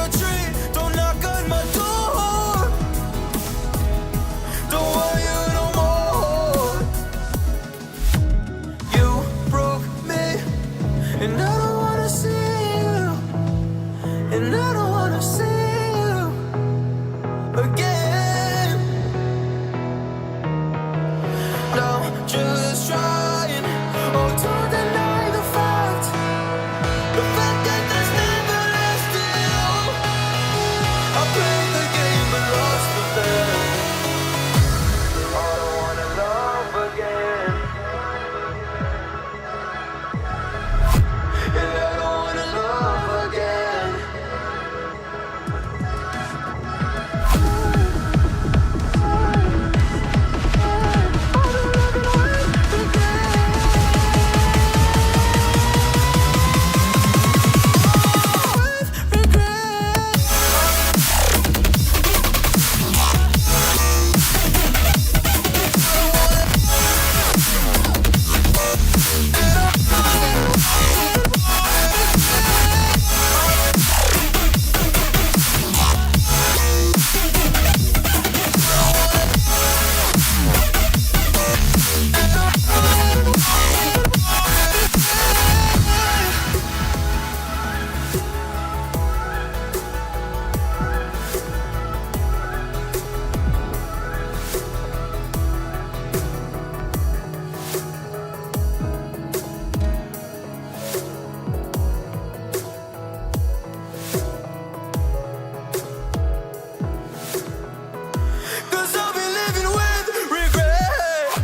a tree, don't knock on my door. Don't want you no more. You broke me, and I don't wanna see you, and I don't wanna see you again. No, just trying, oh, to deny the fact that there's never less to you. I played the game but lost the bet. I don't wanna love again. Yeah, I don't wanna love again. Cause I'll be living with regret.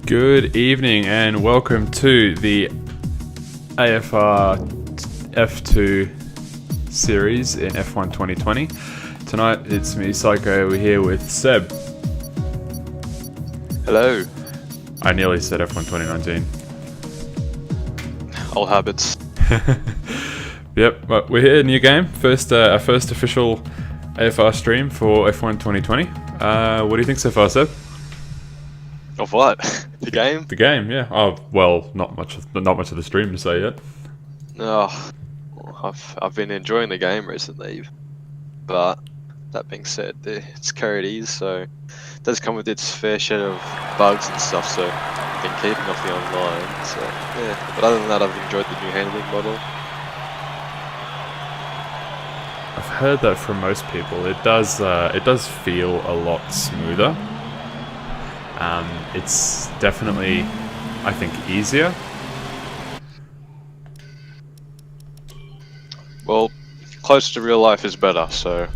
Good evening and welcome to the AFR F2 Series in F1 2020. Tonight it's me, Psycho, over here with Seb. Hello. I nearly said F1 2019. Old habits. Yep, but we're here, new game. Our first official AFR stream for F1 2020. What do you think so far, Seb? Of what? The game? The game, yeah. Oh, well, not much of the stream to say yet. No, I've been enjoying the game recently, but that being said, it's carried ease, so it does come with its fair share of bugs and stuff. So I've been keeping off the online. So yeah, but other than that, I've enjoyed the new handling model. I've heard that from most people. It does feel a lot smoother. It's definitely, I think, easier. Well, close to real life is better. So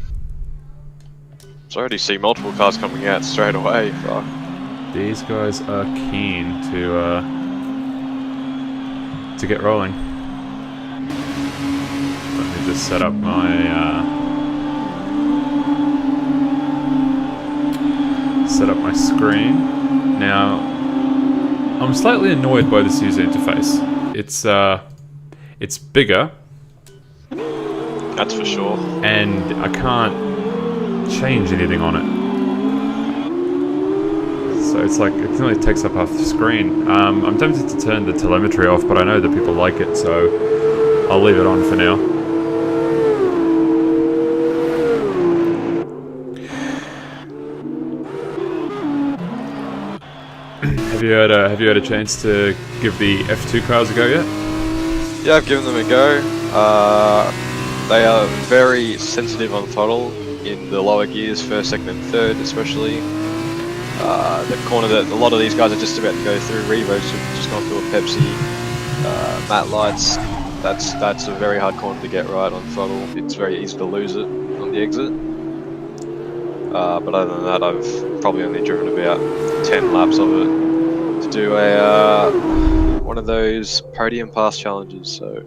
I already see multiple cars coming out straight away. Fuck. These guys are keen to get rolling. Let me just set up my screen. Now, I'm slightly annoyed by this user interface. It's bigger. That's for sure. And I can't change anything on it. So it's like, it only takes up half the screen. I'm tempted to turn the telemetry off, but I know that people like it, so I'll leave it on for now. Have you had a chance to give the F2 cars a go yet? Yeah, I've given them a go. They are very sensitive on throttle in the lower gears, first, second, and third, especially. The corner that a lot of these guys are just about to go through, Revo's just gone through a Pepsi, matte lights. That's a very hard corner to get right on throttle. It's very easy to lose it on the exit. But other than that, I've probably only driven about 10 laps of it to do a one of those podium pass challenges. So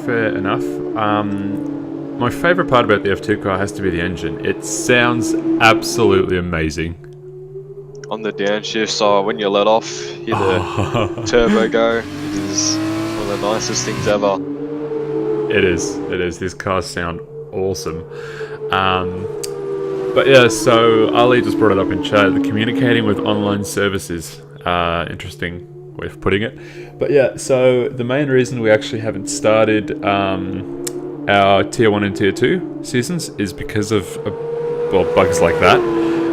Fair enough. My favourite part about the F2 car has to be the engine. It sounds absolutely amazing. on the downshift, when you let off, hear the turbo go. It is one of the nicest things ever. It is. These cars sound awesome. But yeah, so Ali just brought it up in chat. The communicating with online services. Interesting way of putting it. But yeah, so the main reason we actually haven't started our Tier 1 and Tier 2 seasons is because of, bugs like that.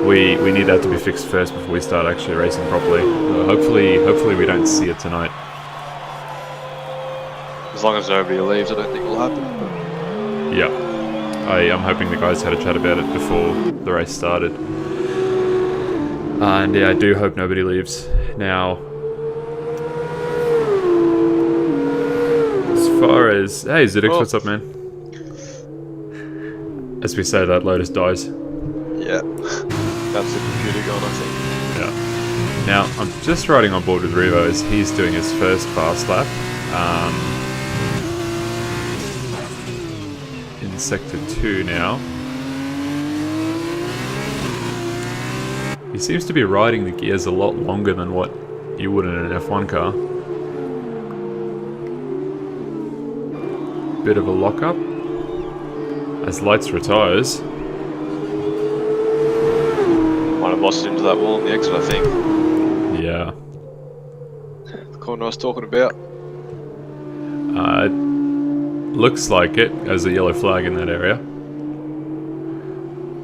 We need that to be fixed first before we start actually racing properly. Hopefully we don't see it tonight. As long as nobody leaves, I don't think it will happen. Yeah. I'm hoping the guys had a chat about it before the race started. And yeah, I do hope nobody leaves. Now, as far as... Hey, Zidix, what's up, man? As we say, that Lotus dies. Yeah. That's the computer gone, I think. Yeah. Now, I'm just riding on board with Revo as he's doing his first fast lap. In Sector 2 now. He seems to be riding the gears a lot longer than what you would in an F1 car. Bit of a lock-up. As Lights retires. Might have lost it into that wall in the exit, I think. Yeah. The corner I was talking about. Looks like it, as a yellow flag in that area.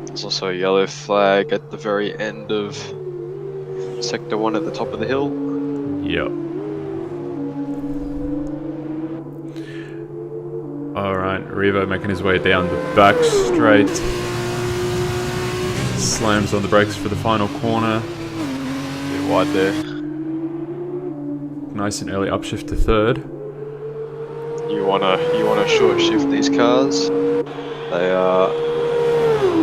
There's also a yellow flag at the very end of Sector 1 at the top of the hill. Yep. Alright, Revo making his way down the back straight. Slams on the brakes for the final corner. A bit wide there. Nice and early upshift to third. You wanna short shift these cars. They are,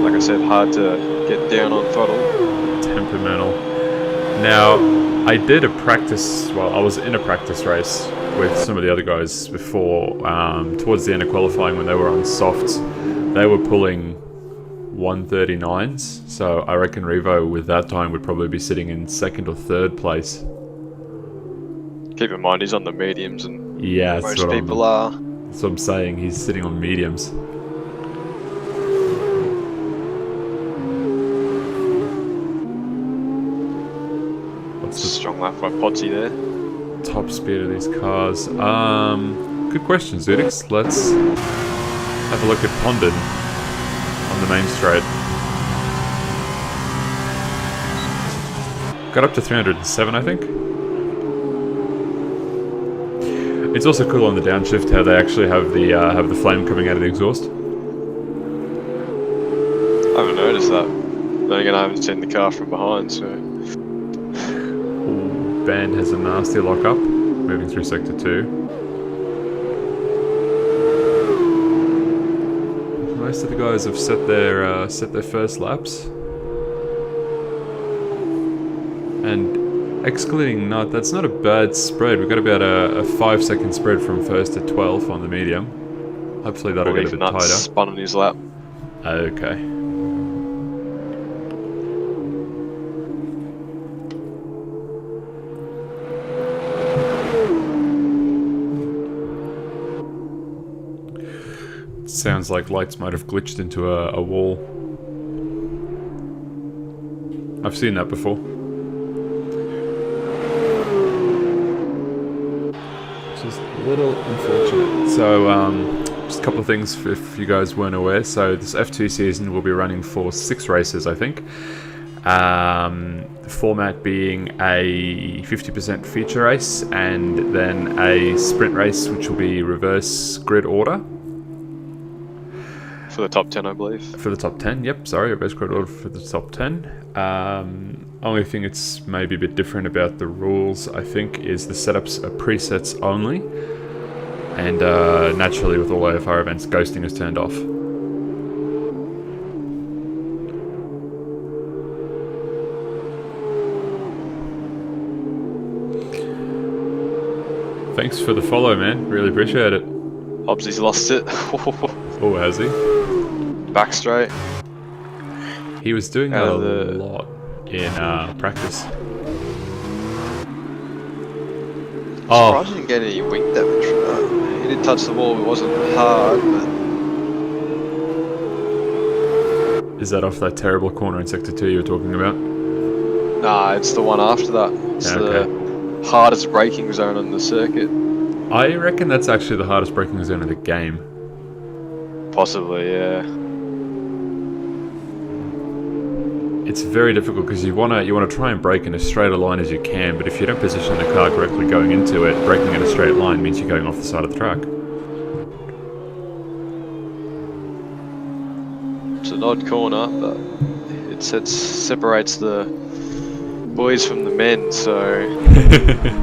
like I said, hard to get down on throttle. Temperamental. Now, I did a practice, I was in a practice race with some of the other guys before, towards the end of qualifying when they were on softs. They were pulling 139s, so I reckon Revo with that time would probably be sitting in second or third place. Keep in mind he's on the mediums and Yeah, most people are. That's what I'm saying, he's sitting on mediums. What's the Strong lap by Potsy there. top speed of these cars? Good question, Zudix. Let's have a look at Pondon on the main straight. Got up to 307, I think. It's also cool on the downshift how they actually have the flame coming out of the exhaust. I haven't noticed that. Then again, I haven't seen the car from behind, so. Ooh, Band has a nasty lock up, moving through Sector 2. Most of the guys have set their first laps. And excluding Nut, that's not a bad spread. We've got about a 5-second spread from first to 12th on the medium. Hopefully that'll get a bit tighter. Spun on his lap. Okay. Sounds like Lights might have glitched into a wall. I've seen that before. Just a little unfortunate. So, just a couple of things if you guys weren't aware. So this F2 season will be running for 6 races, I think. The format being a 50% feature race and then a sprint race, which will be reverse grid order. For the top 10, I believe. For the top 10, yep, sorry, reverse grid order for the top 10. Only thing it's maybe a bit different about the rules, I think, is the setups are presets only. And naturally with all AFR events, ghosting is turned off. Thanks for the follow, man. Really appreciate it. Hobbsy's lost it. Oh, has he? Back straight. He was doing that Out a of the- lot in practice. Oh, Surprised he didn't get any wing damage from that. He did touch the wall, it wasn't hard, but is that off that terrible corner in Sector 2 you were talking about? nah, it's the one after that. It's Yeah, the hardest braking zone on the circuit. I reckon that's actually the hardest braking zone in the game. Possibly, yeah. It's very difficult because you wanna try and brake in as straight a line as you can, but if you don't position the car correctly going into it, braking in a straight line means you're going off the side of the track. It's an odd corner, but it separates the boys from the men, so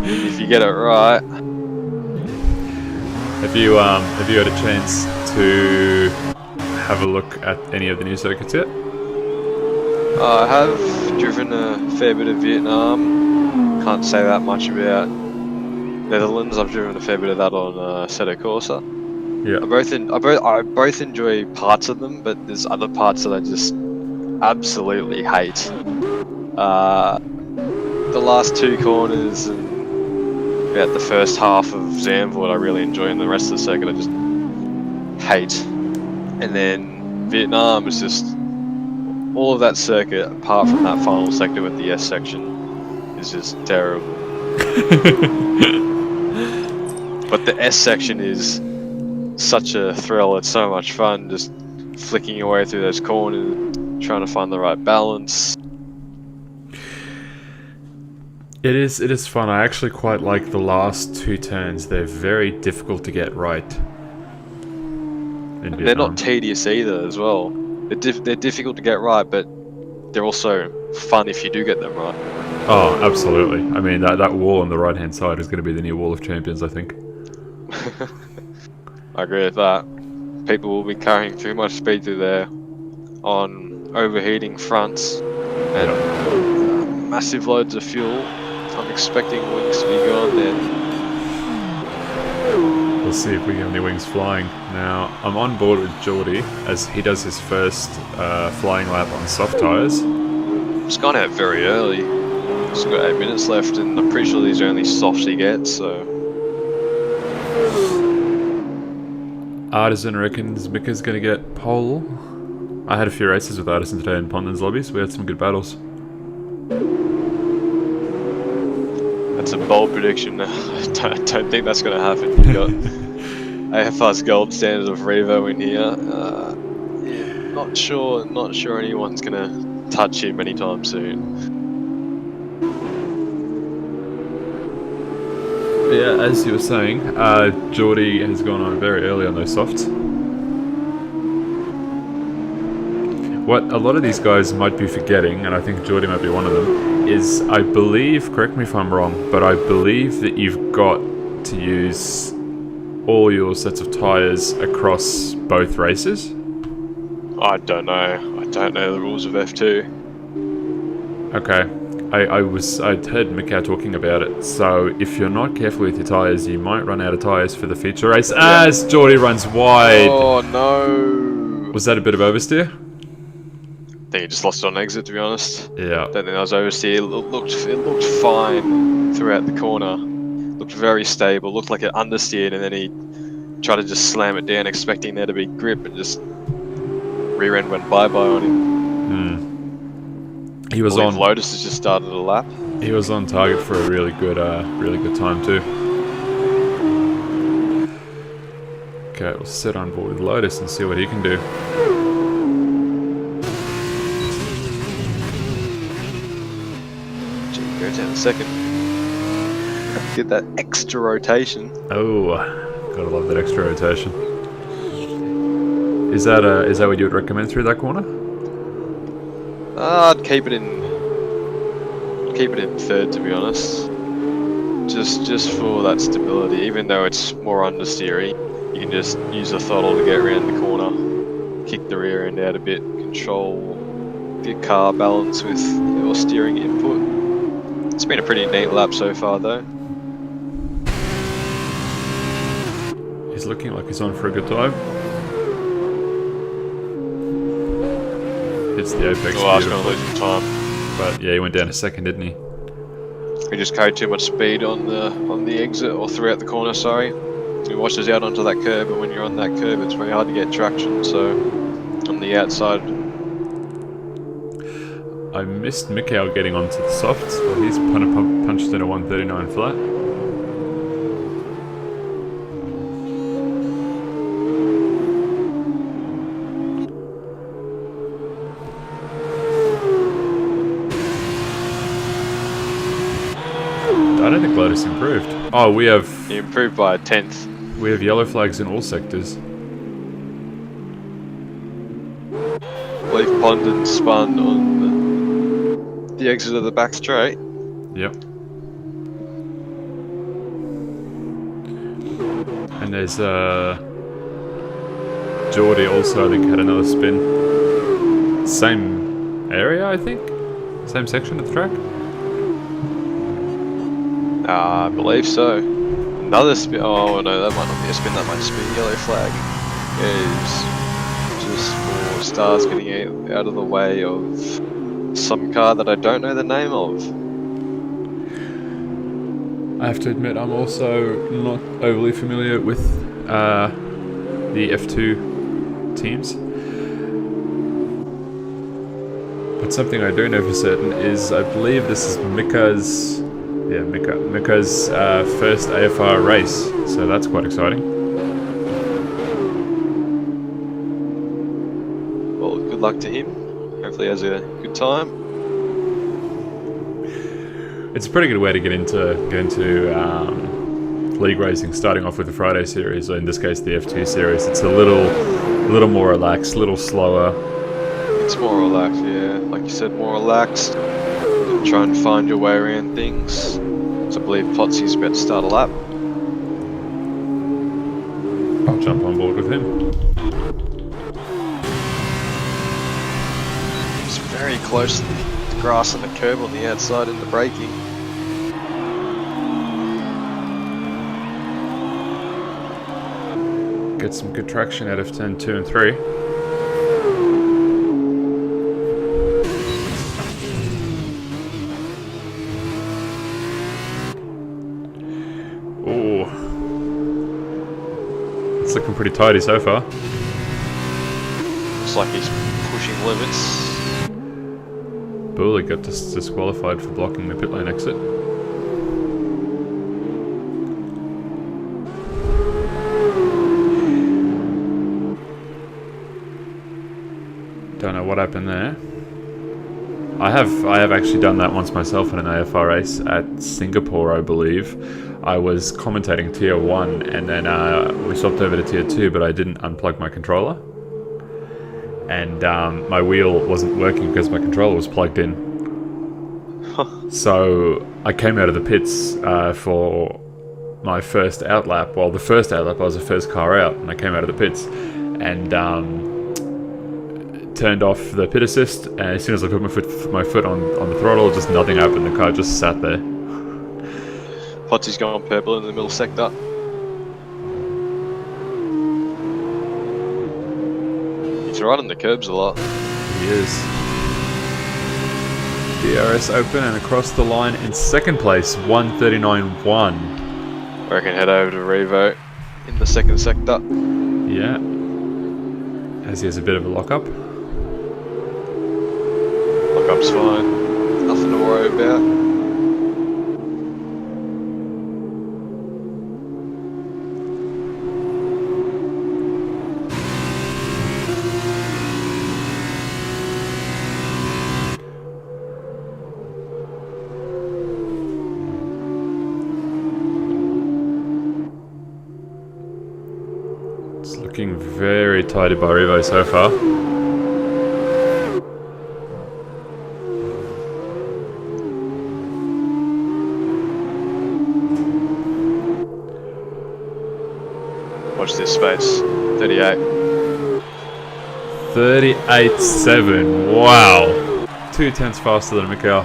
if you get it right. Have you had a chance to have a look at any of the new circuits yet? I have driven a fair bit of Vietnam. Can't say that much about Netherlands. I've driven a fair bit of that on Assetto Corsa. Yeah. I both enjoy parts of them, but there's other parts that I just absolutely hate. The last two corners and about the first half of Zandvoort I really enjoy, and the rest of the circuit I just hate. And then Vietnam is just all of that circuit, apart from that final sector with the S section, is just terrible. But the S section is such a thrill. It's so much fun, just flicking your way through those corners, trying to find the right balance. It is fun. I actually quite like the last two turns. They're very difficult to get right. And they're not tedious either as well. They're difficult to get right, but they're also fun if you do get them right. Oh, absolutely. I mean, that wall on the right-hand side is going to be the new wall of champions, I think. I agree with that. People will be carrying too much speed through there on overheating fronts and massive loads of fuel. I'm expecting wings to be gone then. We'll see if we get any wings flying. Now, I'm on board with Geordie as he does his first flying lap on soft tyres. It's gone out very early. He's got 8 minutes left, and I'm pretty sure these are only softs he gets, so... Artisan reckons Mika's going to get pole. I had a few races with Artisan today in Ponton's lobbies. We had some good battles. That's a bold prediction. I don't think that's going to happen. You've got AFR's gold standard of Revo in here. Yeah, not sure anyone's going to touch him anytime soon. Yeah, as you were saying, Geordie has gone on very early on those softs. What a lot of these guys might be forgetting, and I think Geordie might be one of them, is I believe, correct me if I'm wrong, but I believe that you've got to use all your sets of tyres across both races. I don't know. I don't know the rules of F2. Okay. I'd heard Mika talking about it, so if you're not careful with your tyres, you might run out of tyres for the feature race as Geordie runs wide. Oh no! Was that a bit of oversteer? I think he just lost it on exit, to be honest. Yeah. Don't think that was oversteer. It looked fine throughout the corner. Looked very stable. Looked like it understeered, and then he tried to just slam it down, expecting there to be grip, and just rear end went bye on him. He was on. Lotus has just started a lap. He was on target for a really good time too. Okay, we'll sit on board with Lotus and see what he can do. Go down a second. Get that extra rotation. Oh, gotta love that extra rotation. Is that what you would recommend through that corner? I'd keep it in third, to be honest. Just for that stability. Even though it's more understeery, you can just use the throttle to get around the corner, kick the rear end out a bit, control the car balance with your steering input. It's been a pretty neat lap so far, though. He's looking like he's on for a good time. Hits the apex. Oh, I was going to lose some time. But yeah, he went down a second, didn't he? He just carried too much speed on the exit, or throughout the corner, sorry. He washes out onto that curb, and when you're on that curb, it's very hard to get traction, so on the outside. I missed Mikhail getting onto the softs, but he's punched in a 139 flat. I don't think Lotus improved. Oh, we have... He improved by a 10th. We have yellow flags in all sectors. Leaf Pond and spun on the exit of the back straight. Yep. And there's Geordie also, I think, had another spin. Same area, I think? Same section of the track? I believe so. Another spin. Oh no, that might not be a spin, that might just be a yellow flag. Is just for stars getting out of the way of some car that I don't know the name of. I have to admit, I'm also not overly familiar with the F2 teams. But something I do know for certain is I believe this is Mika's first AFR race, so that's quite exciting. Well, good luck to him. Hopefully he has a good time. It's a pretty good way to get into league racing, starting off with the Friday series, or in this case the F2 series. It's a little more relaxed, a little slower. It's more relaxed, yeah. Like you said, more relaxed. Try and find your way around things. So I believe Potsy's about to start a lap. I'll jump on board with him. He's very close to the grass and the curb on the outside in the braking. Get some good traction out of turn 2 and 3. Oh, it's looking pretty tidy so far. Looks like he's pushing limits. Bully got disqualified for blocking the pit lane exit. Don't know what happened there. I have actually done that once myself in an AFR race at Singapore, I believe. I was commentating tier 1 and then we swapped over to tier 2, but I didn't unplug my controller. And my wheel wasn't working because my controller was plugged in. So I came out of the pits for my first outlap. Well, the first outlap, I was the first car out, and I came out of the pits and turned off the pit assist. And as soon as I put my foot on the throttle, just nothing happened. The car just sat there. Potsy's going purple in the middle sector. He's riding the curbs a lot. He is. DRS open and across the line in second place, 139.1. I reckon head over to Revo in the second sector. Yeah. As he has a bit of a lockup. Lockup's fine. Nothing to worry about. It's looking very tidy by Revo so far. Watch this space. 38. 38.7. Wow. 2 tenths faster than Mikhail.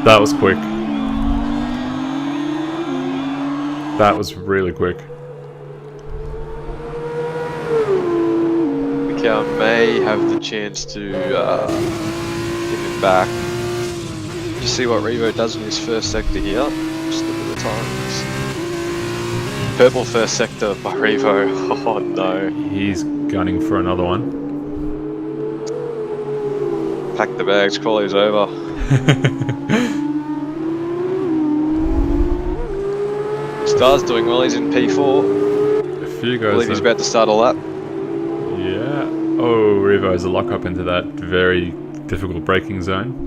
That was quick. That was really quick. Mikhail may have the chance to give him back. Just see what Revo does in his first sector here. Just look at the times. Purple first sector by Revo. Oh no. He's gunning for another one. Pack the bags, quality's over. Star's doing well, he's in P4. A few I guys. believe he's about to start a lap. Yeah. Oh, Revo has a lock up into that very difficult braking zone.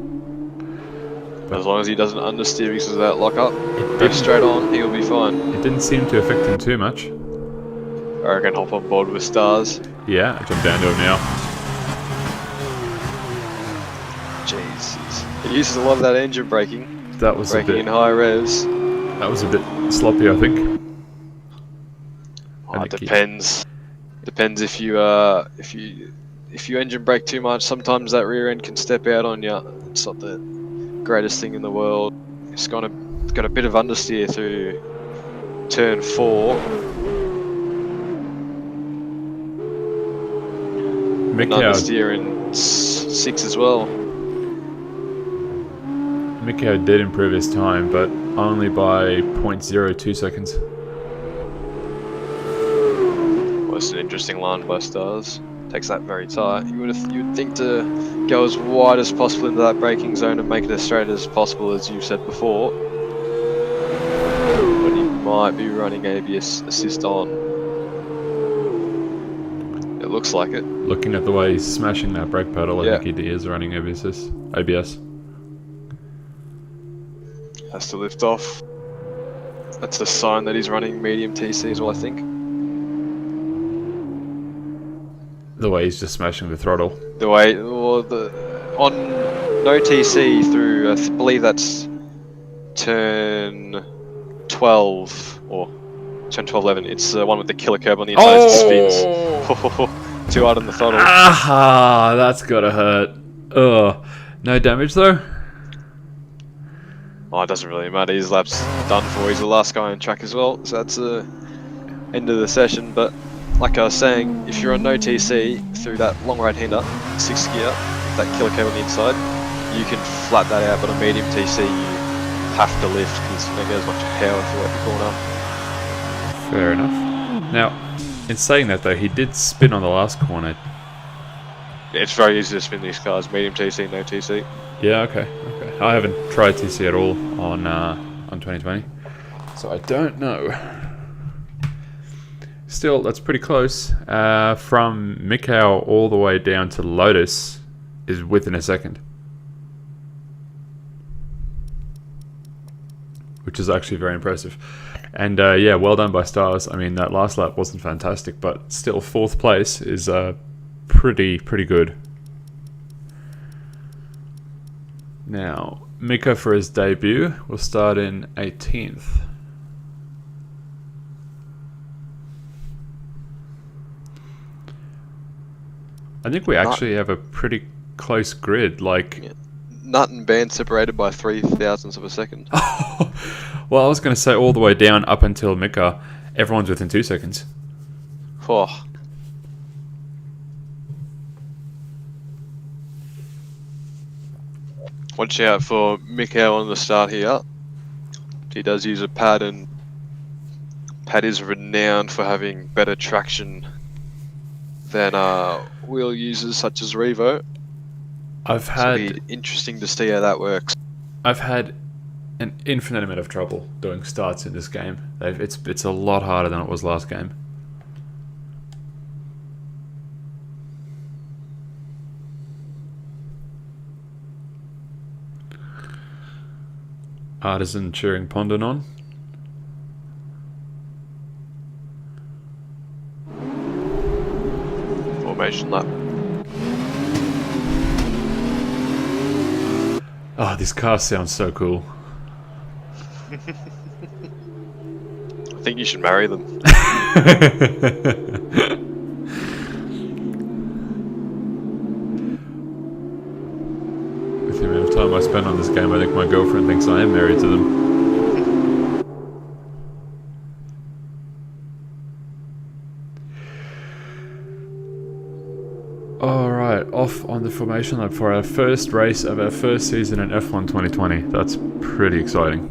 As long as he doesn't understeer because of that lockup, go straight on, he'll be fine. It didn't seem to affect him too much. I reckon hop on board with Stars. Yeah, I jump down to him now. Jesus. He uses a lot of that engine braking. That was Braking a in bit. high revs. That was a bit sloppy, I think. Oh, it depends. Depends if you engine brake too much. Sometimes that rear end can step out on you. It's not the greatest thing in the world. It's got a bit of understeer through turn 4. And understeer in 6 as well. Mikko did improve his time, but only by 0.02 seconds. Well, it's an interesting line by Stars. Takes that very tight. You would think to go as wide as possible into that braking zone and make it as straight as possible, as you said before. But he might be running ABS assist on. It looks like it. Looking at the way he's smashing that brake pedal, Yeah. I think he is running ABS. Has to lift off. That's a sign that he's running medium TC as well, I think. The way he's just smashing the throttle. The way, or on no TC through, I believe that's turn 12 or turn 12-11. It's the one with the killer curb on the inside. It spins. Too hard on the throttle. Ah, that's gotta hurt. Ugh. No damage though? Oh, it doesn't really matter. His lap's done for. He's the last guy on track as well. So that's the end of the session. But like I was saying, if you're on no TC through that long right-hander, 6th gear, with that killer curb on the inside, you can flat that out. But on medium TC, you have to lift because you don't get as much power throughout the corner. Fair enough. Now, in saying that though, he did spin on the last corner. It's very easy to spin these cars. Medium TC, no TC. Yeah, okay. I haven't tried TC at all on 2020, so I don't know. Still, that's pretty close. From Mikau all the way down to Lotus is within a second, which is actually very impressive. And yeah, well done by Stars. I mean, that last lap wasn't fantastic, but still 4th place is pretty good. Now, Mika for his debut will start in 18th. I think we actually have a pretty close grid, like... Yeah. Nut and band separated by 0.003 of a second. Well, I was going to say all the way down up until Mika, everyone's within 2 seconds. Oh. Watch out for Mikhail on the start here. He does use a pad, and pad is renowned for having better traction than wheel users such as Revo. It'll be interesting to see how that works. I've had an infinite amount of trouble doing starts in this game. It's a lot harder than it was last game. Artisan cheering Pondon on. Formation lap. Oh, this car sounds so cool. I think you should marry them. With the amount of time I spend on this game, I think my girlfriend thinks I am married to them. Alright, off on the formation lap for our first race of our first season in F1 2020. That's pretty exciting.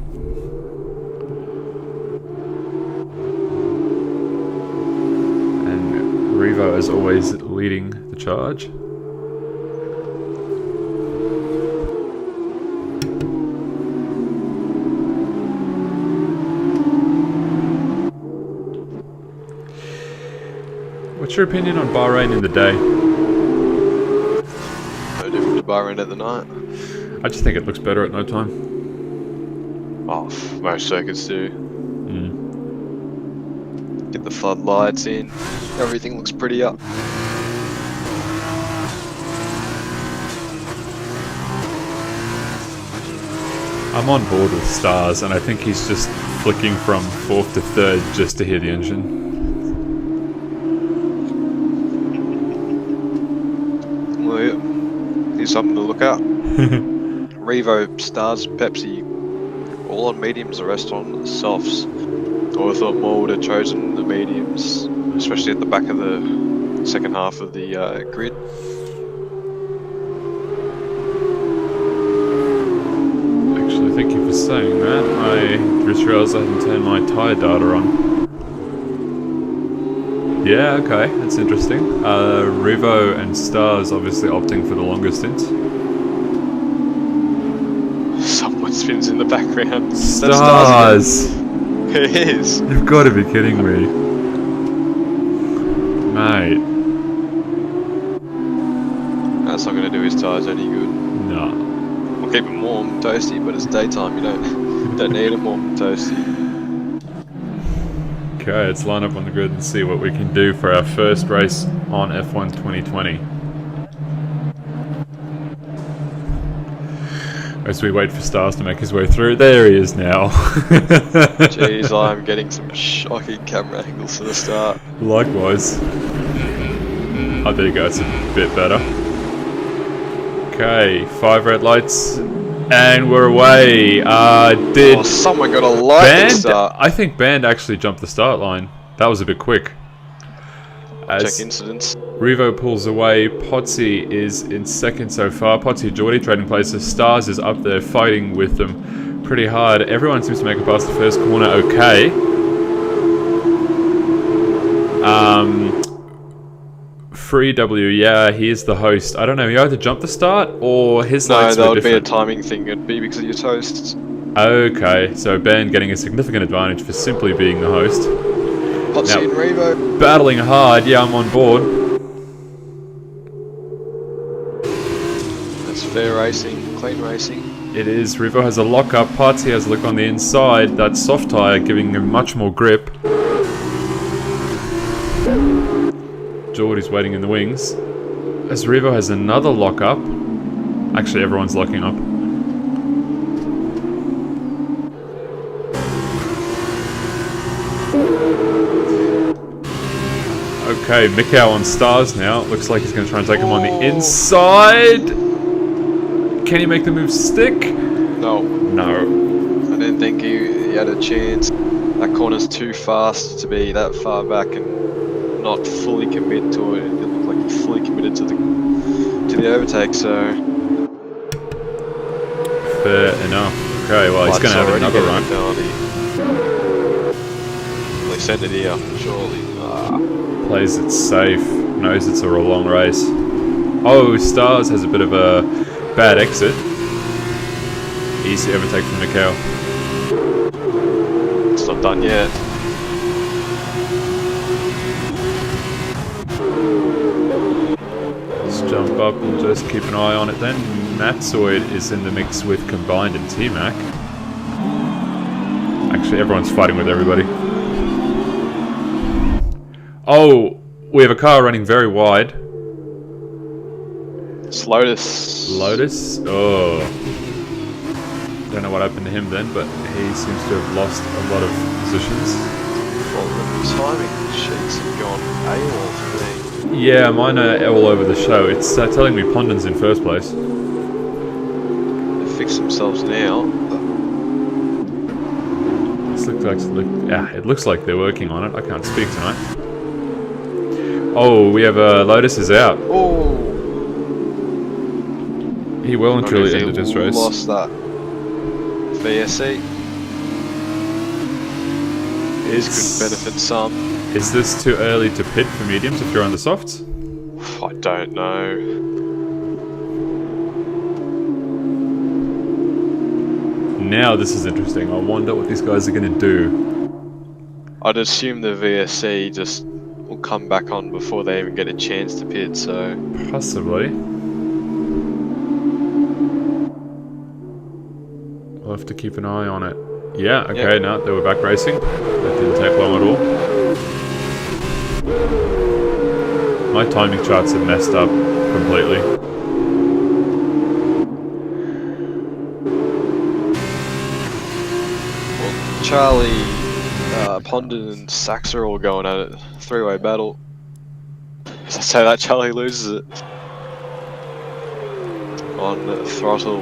And Revo, as always, leading the charge. What's your opinion on Bahrain in the day? No different to Bahrain at the night. I just think it looks better at no time. Oh, most circuits do. Get the floodlights in. Everything looks prettier. I'm on board with Stars, and I think he's just flicking from 4th to 3rd just to hear the engine. Well, yeah. Here's something to look at. Revo, Stars, Pepsi, all on mediums, the rest on softs. I would have thought more would have chosen the mediums, especially at the back of the second half of the grid. Actually, thank you for saying that. I just realised I hadn't turned my tyre data on. Yeah, okay, that's interesting. Revo and Stars obviously opting for the longer stints. Someone spins in the background. Stars! It is. You've got to be kidding me. Mate. That's not going to do his tyres any good. Nah. We'll keep them warm and toasty, but it's daytime, you don't need them warm and toasty. Okay, let's line up on the grid and see what we can do for our first race on F1 2020. As we wait for Stars to make his way through, there he is now. Jeez, I'm getting some shocking camera angles for the start. Likewise. Oh, there you go, it's a bit better. Okay, 5 red lights, and we're away. Did someone got a lightning start? I think Band actually jumped the start line. That was a bit quick. Check incidents. Revo pulls away. Potsy is in second so far. Potsy, Geordie trading places. Stars is up there fighting with them pretty hard. Everyone seems to make it past the first corner okay. Free W, yeah, he is the host. I don't know, he either jumped the start or his lights were different. No, that would be a timing thing. It'd be because of your toasts. Okay, so Ben getting a significant advantage for simply being the host. Potsy and Revo. Battling hard, yeah, I'm on board. That's fair racing, clean racing. It is. Revo has a lock-up. Potsy has a look on the inside. That soft tyre giving him much more grip. Geordie's waiting in the wings. As Revo has another lock-up. Actually, everyone's locking up. Okay, Mikau on Stars now. Looks like he's going to try and take him on the inside. Can he make the move stick? No. No. I didn't think he had a chance. That corner's too fast to be that far back and not fully commit to it. It looked like he fully committed to the overtake, so... Fair enough. Okay, well, he's going to have another run. Well, he sent it here, surely. Plays it safe, knows it's a long race. Oh, Stars has a bit of a bad exit. Easy overtake from Mikau. It's not done yet. Let's jump up and just keep an eye on it then. Matsoid is in the mix with Combined and T-Mac. Actually, everyone's fighting with everybody. Oh, we have a car running very wide. It's Lotus. Lotus? Oh. Don't know what happened to him then, but he seems to have lost a lot of positions. Well, the timing sheets have gone AWOL for me. Yeah, mine are all over the show. It's telling me Pondon's in first place. They've fixed themselves now. It looks like they're working on it. I can't speak tonight. Oh, we have Lotus is out. Oh, He well and I wonder truly if he ended his race. lost that VSC. This could benefit some. Is this too early to pit for mediums if you're on the softs? I don't know. Now this is interesting. I wonder what these guys are going to do. I'd assume the VSC just will come back on before they even get a chance to pit, so... Possibly. We'll have to keep an eye on it. Yeah, okay, Yep. no, they were back racing. That didn't take long at all. My timing charts have messed up completely. Well, Charlie, Pondon and Sax are all going at it. Three-way battle. As I say that, Charlie loses it. On throttle.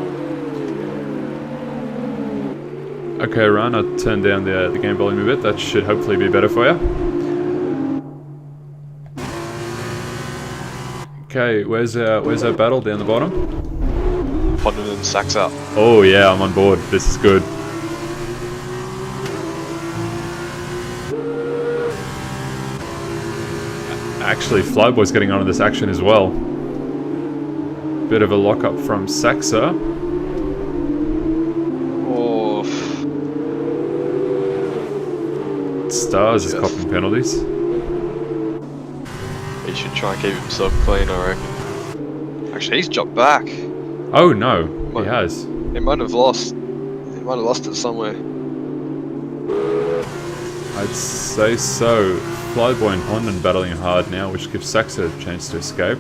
Okay, Ryan, I'll turn down the game volume a bit. That should hopefully be better for you. Okay, where's our battle down the bottom? Pondon and Sax up. Oh yeah, I'm on board. This is good. Actually, Flyboy's getting on in this action as well. Bit of a lock-up from Saxa. Oh, Stars is Yes. copping penalties. he should try and keep himself clean, I reckon. Actually, he's dropped back. Oh no, What? he has. He might have lost. He might have lost it somewhere. I'd say so. Flyboy and Pondon battling hard now, which gives Saxa a chance to escape.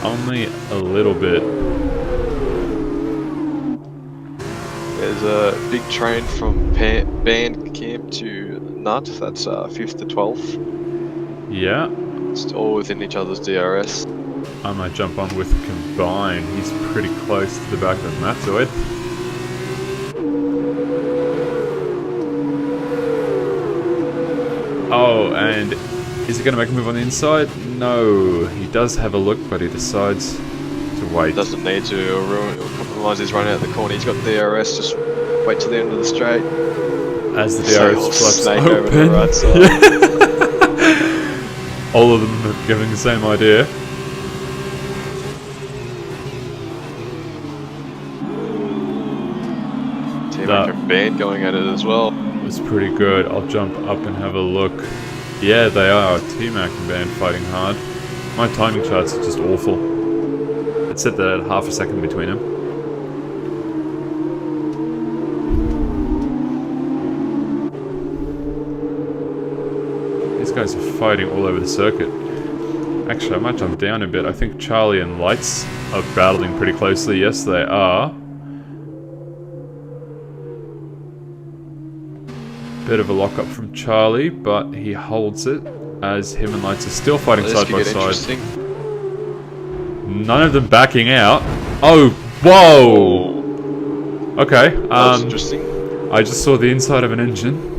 Only a little bit. There's a big train from Band Camp to Nut. That's 5th to 12th. Yeah, It's all within each other's DRS. I might jump on with Combine. He's pretty close to the back of Matzoid. Oh, and is he going to make a move on the inside? No, he does have a look, but he decides to wait. Doesn't need to ruin or compromise his run out the corner. He's got DRS. Just wait till the end of the straight. As the Say, DRS flaps snake over the open. right side. All of them are giving the same idea. Team That- and Band going at it as well. It's pretty good. I'll jump up and have a look. Yeah, they are. T-Mac and Band fighting hard. My timing charts are just awful. It's set that at half a second between them. These guys are fighting all over the circuit. Actually, I might jump down a bit. I think Charlie and Lights are battling pretty closely. Yes, they are. Bit of a lock-up from Charlie, but he holds it as him and Lights are still fighting This side could by get side. interesting. None of them backing out. Oh, whoa! Oh, Okay, that was interesting. I just saw the inside of an engine.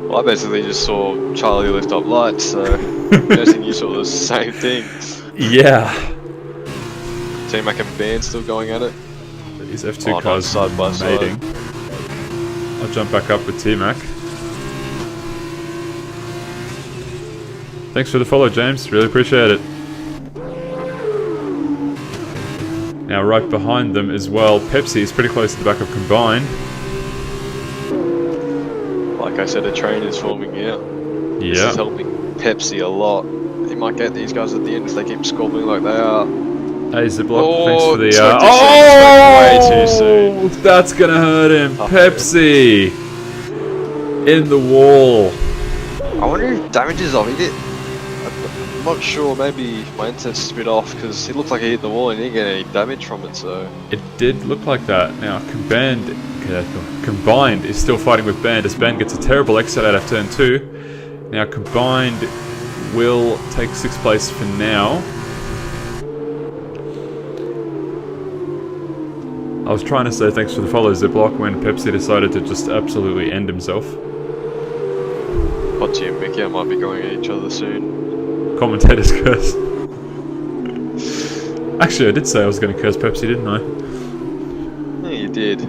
Well, I basically just saw Charlie lift up Lights, so I'm guessing you saw the same thing. Yeah. Team Mac and Band still going at it. These F2 Oh, no, cars side by side. mating. I'll jump back up with T-Mac. Thanks for the follow, James. Really appreciate it. Now, right behind them as well, Pepsi is pretty close to the back of Combine. Like I said, a train is forming out. This Yeah. is helping Pepsi a lot. He might get these guys at the end if they keep squabbling like they are. Hey, Ziploc, thanks for the... spoke too oh! soon, spoke way too soon. That's gonna hurt him. Oh, Pepsi! In the wall. I wonder if damage is off. He did. I'm not sure. Maybe my internet's a bit off because it looked like he hit the wall and he didn't get any damage from it. So It did look like that. Now, Combined is still fighting with Band as Band gets a terrible exit out of turn 2. Now, Combined will take 6th place for now. I was trying to say thanks for the follow, Ziploc, when Pepsi decided to just absolutely end himself. Potsy and Mickey might be going at each other soon. Commentator's curse. Actually, I did say I was going to curse Pepsi, didn't I? Yeah, you did.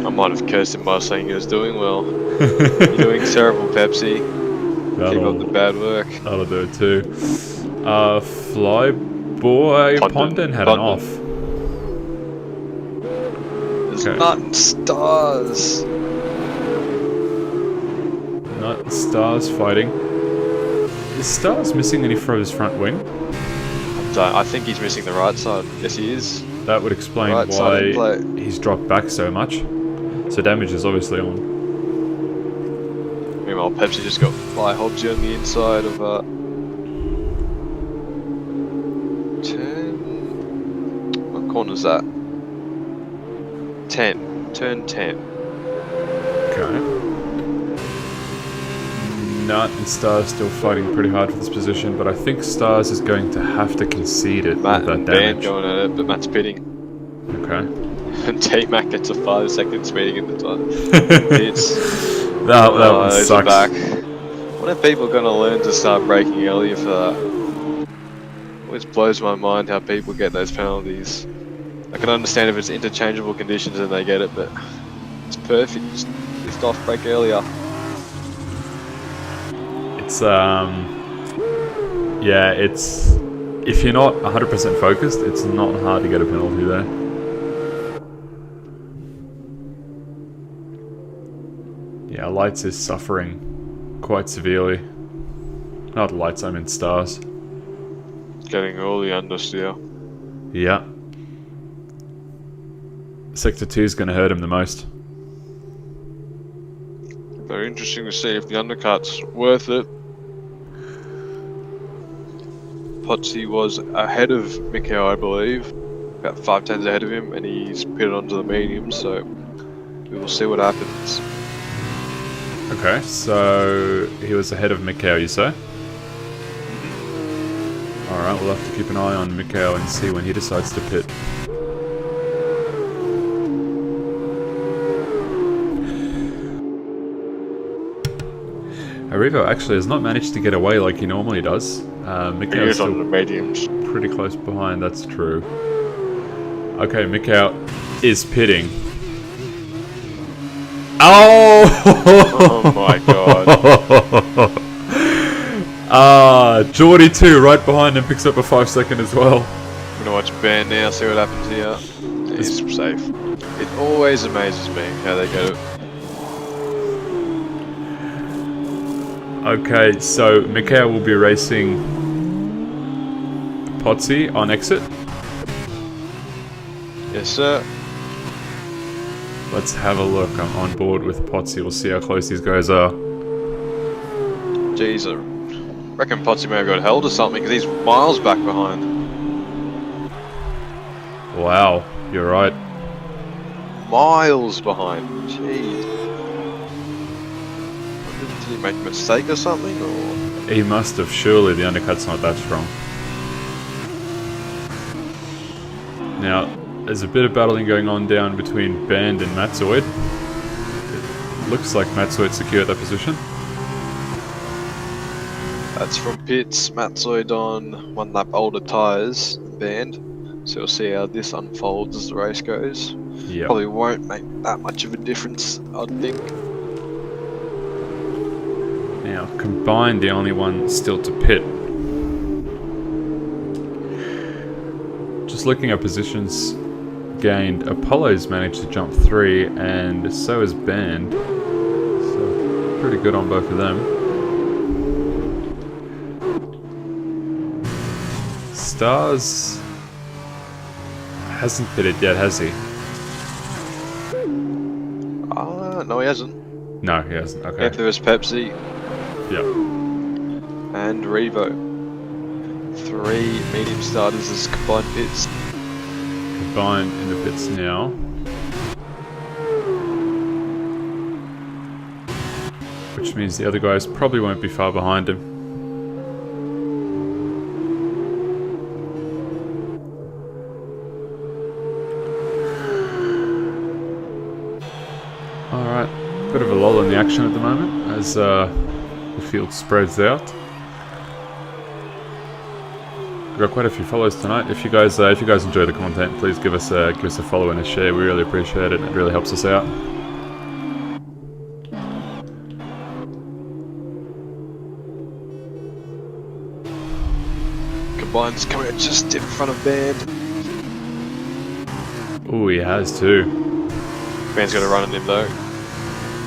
I might have cursed him by saying he was doing well. You're doing terrible, Pepsi. Keep up the bad work. That'll do it too. Flyboy Pondon had an off. There's Okay. Nut and Stars. Nut and Stars fighting. Is Stars missing any from his front wing? I think he's missing the right side. Yes, he is. That would explain Right side in why play. he's dropped back so much. So damage is obviously on. Meanwhile, Pepsi just got fly Hobbsy on the inside of 10. What corner's that? 10. Turn 10. Okay. Nut and Stars still fighting pretty hard for this position, but I think Stars is going to have to concede it Matt with and that Ben damage. going at it, but Matt's pitting. Okay. And T-Mac gets a 5-second speeding in the time. It's That one those are sucks. back. When are people going to learn to start braking earlier for that? Always blows my mind how people get those penalties. I can understand if it's interchangeable conditions and they get it, but it's perfect. Just lift off, brake earlier. It's yeah, it's if you're not 100% focused, it's not hard to get a penalty there. Yeah, Lights is suffering quite severely. Not Lights, I mean Stars. Getting all the understeer. Yeah. Sector 2 is going to hurt him the most. Very interesting to see if the undercut's worth it. Potsy was ahead of Mikhail, I believe. About 5 tenths ahead of him, and he's pitted onto the medium, so we will see what happens. Okay, so he was ahead of Mikhail, you say? Alright, we'll have to keep an eye on Mikhail and see when he decides to pit. Arrivo actually has not managed to get away like he normally does. Mikhail is on the still mediums. pretty close behind, that's true. Okay, Mikhail is pitting. Oh! Oh my god. Geordie too, right behind him, picks up a 5-second as well. I'm gonna watch Ben now, see what happens here. He's safe. It always amazes me how they get it. Okay, so Mikhail will be racing Potsy on exit. Yes, sir. Let's have a look. I'm on board with Potsy. We'll see how close these guys are. Jeez, I reckon Potsy may have got held or something because he's miles back behind. Wow, you're right. Miles behind. Jeez. Did he make a mistake or something? Or He must have. Surely the undercut's not that strong. Now, there's a bit of battling going on down between Band and Matzoid. It looks like Matzoid secured that position. that's from pits. Matzoid on 1 lap older tyres than Band. So we'll see how this unfolds as the race goes. Yeah. Probably won't make that much of a difference, I'd think. Now, Combined, the only one still to pit. Just looking at positions gained, Apollo's managed to jump 3, and so has Band. So, pretty good on both of them. Stars hasn't pitted yet, has he? No, he hasn't. No, he hasn't. Okay. Panther is Pepsi Yeah. and Revo. 3 medium starters as combined pits. Combined in the pits now. Which means the other guys probably won't be far behind him. action at the moment as the field spreads out. We've got quite a few follows tonight. If you guys enjoy the content, please give us a follow and a share. We really appreciate it. It really helps us out. Combine's coming out just in front of Band. Oh, he has too. Band's got a run on him though.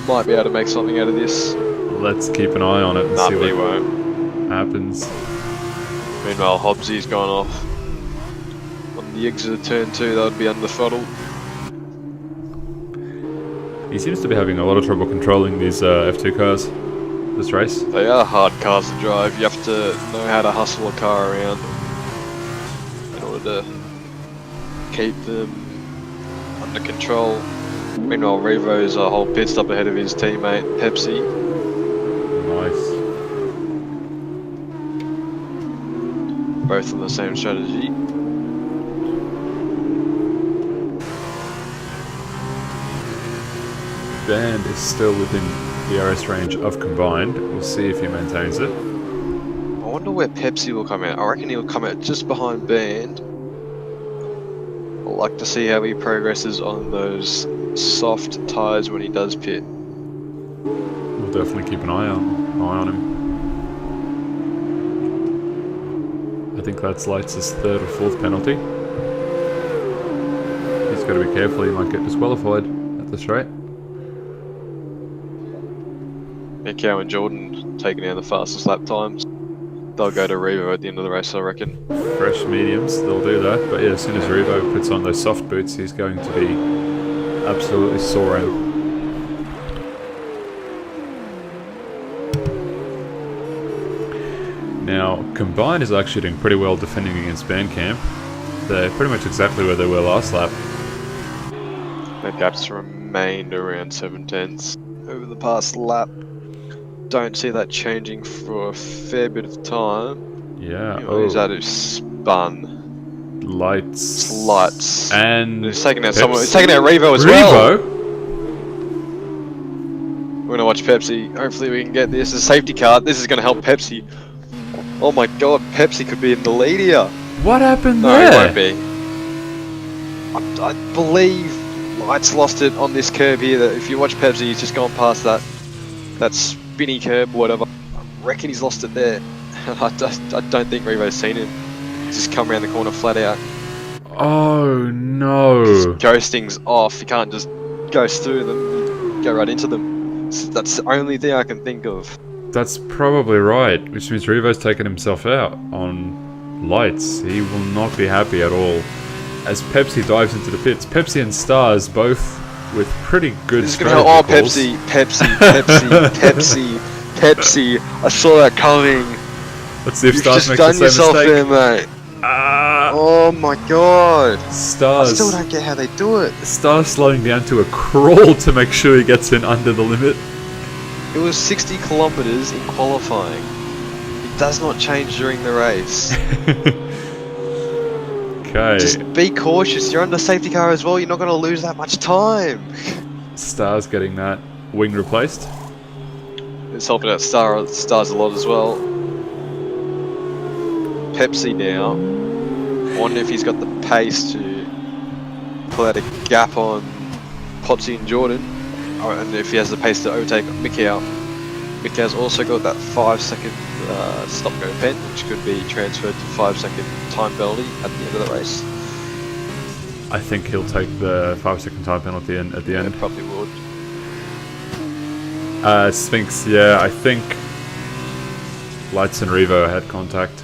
Might be able to make something out of this. Let's keep an eye on it and see He what won't. happens. Meanwhile, Hobbsy's gone off. On the exit of turn 2, that would be under throttle. He seems to be having a lot of trouble controlling these F2 cars this race. They are hard cars to drive. You have to know how to hustle a car around in order to keep them under control. Meanwhile, Revo's a whole pit stop ahead of his teammate, Pepsi. Nice. Both on the same strategy. Band is still within the RS range of Combined. We'll see if he maintains it. I wonder where Pepsi will come out. I reckon he'll come out just behind Band. I'd like to see how he progresses on those soft tyres when he does pit. We'll definitely keep an eye on him. I think that's Lights' third or fourth penalty. He's got to be careful, he might get disqualified at this rate. Mikau and Jordan taking down the fastest lap times. They'll go to Revo at the end of the race, I reckon. Fresh mediums, they'll do that. But yeah, as soon as Revo puts on those soft boots, he's going to be absolutely soaring. Now, Combined is actually doing pretty well defending against Bandcamp. They're pretty much exactly where they were last lap. Their gaps remained around 7/10 over the past lap. Don't see that changing for a fair bit of time. Yeah. He's at his spun. Lights. And he's taking out Pepsi. someone. He's taking out Revo as well. We're gonna watch Pepsi. Hopefully we can get this. A safety car. This is gonna help Pepsi. Oh my god, Pepsi could be in the lead here. What happened No, there? he won't be. I believe Lights lost it on this curb here. That if you watch Pepsi, he's just gone past that spinny curb, whatever. I reckon he's lost it there. I don't think Revo's seen him. He's just come around the corner flat out. Oh no. Ghosting's off. You can't just ghost through them. You go right into them. So that's the only thing I can think of. That's probably right, which means Revo's taken himself out on Lights. He will not be happy at all. As Pepsi dives into the pits. Pepsi and Stars both with pretty good strategy calls. Pepsi. I saw that coming. Let's see if You've Stars just makes done the same yourself mistake. there, mate. Oh my god. Stars. I still don't get how they do it. Stars slowing down to a crawl to make sure he gets in under the limit. It was 60 kilometers in qualifying. It does not change during the race. Okay. Just be cautious. You're on the safety car as well. You're not going to lose that much time. Stars getting that wing replaced. It's helping out Stars a lot as well. Pepsi now. Wonder if he's got the pace to pull out a gap on Potsy and Jordan. And if he has the pace to overtake Mikau. Mikau's also got that 5-second stop-go pen, which could be transferred to 5-second time penalty at the end of the race. I think he'll take the 5-second time penalty at the end. Probably would. Sphinx, yeah, I think Lights and Revo had contact.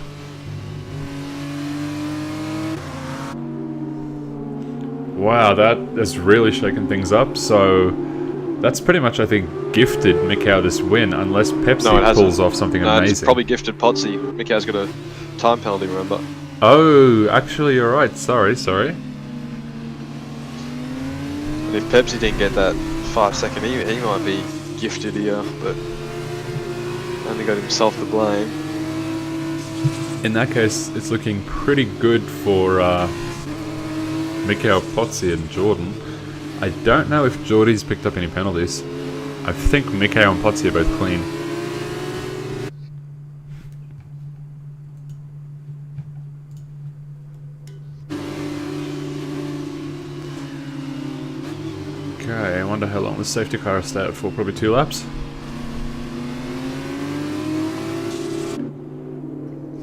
Wow, that has really shaken things up. So that's pretty much, I think, gifted Mikau this win, unless Pepsi pulls off something amazing. It's probably gifted Potsy. Mikau's got a time penalty, remember? Oh, actually, you're right. Sorry. And if Pepsi didn't get that 5-second, he might be gifted here, but only got himself to blame. In that case, it's looking pretty good for Mikau, Potsy and Jordan. I don't know if Geordie's picked up any penalties. I think Mikhail and Potsi are both clean. Okay, I wonder how long the safety car will stay out for. Probably 2 laps.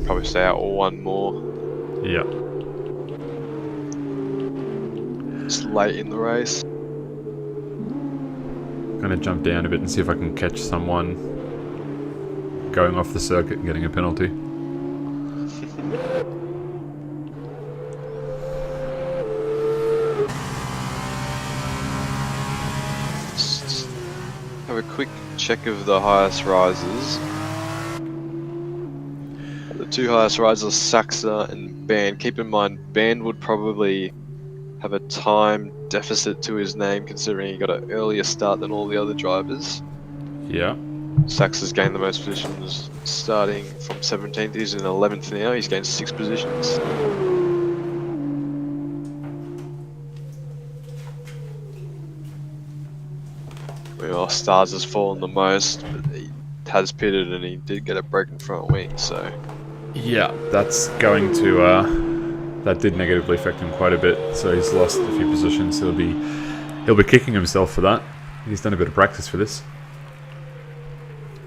Probably stay out one more. Yeah. It's late in the race. Gonna jump down a bit and see if I can catch someone going off the circuit and getting a penalty. Just have a quick check of the highest risers. The 2 highest risers are Saxa and Band. Keep in mind, Band would probably have a time deficit to his name considering he got an earlier start than all the other drivers. Yeah. Saxa's gained the most positions starting from 17th. He's in 11th now. He's gained 6 positions. Well, Stars has fallen the most, but he has pitted and he did get a broken front wing, so... Yeah, that's going to that did negatively affect him quite a bit, so he's lost a few positions. He'll be kicking himself for that. He's done a bit of practice for this.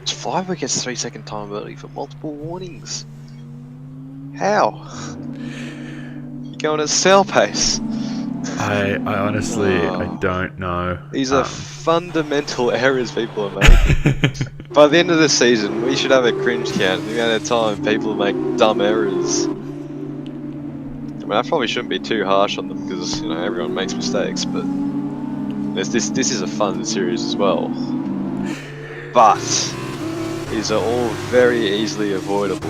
It's 5 wickets, 3-second time early for multiple warnings. How? You're going at sail pace. I honestly I don't know. These are fundamental errors people are making. By the end of the season, we should have a cringe count. The amount of time people make dumb errors. I mean, I probably shouldn't be too harsh on them because everyone makes mistakes, but this is a fun series as well. But these are all very easily avoidable.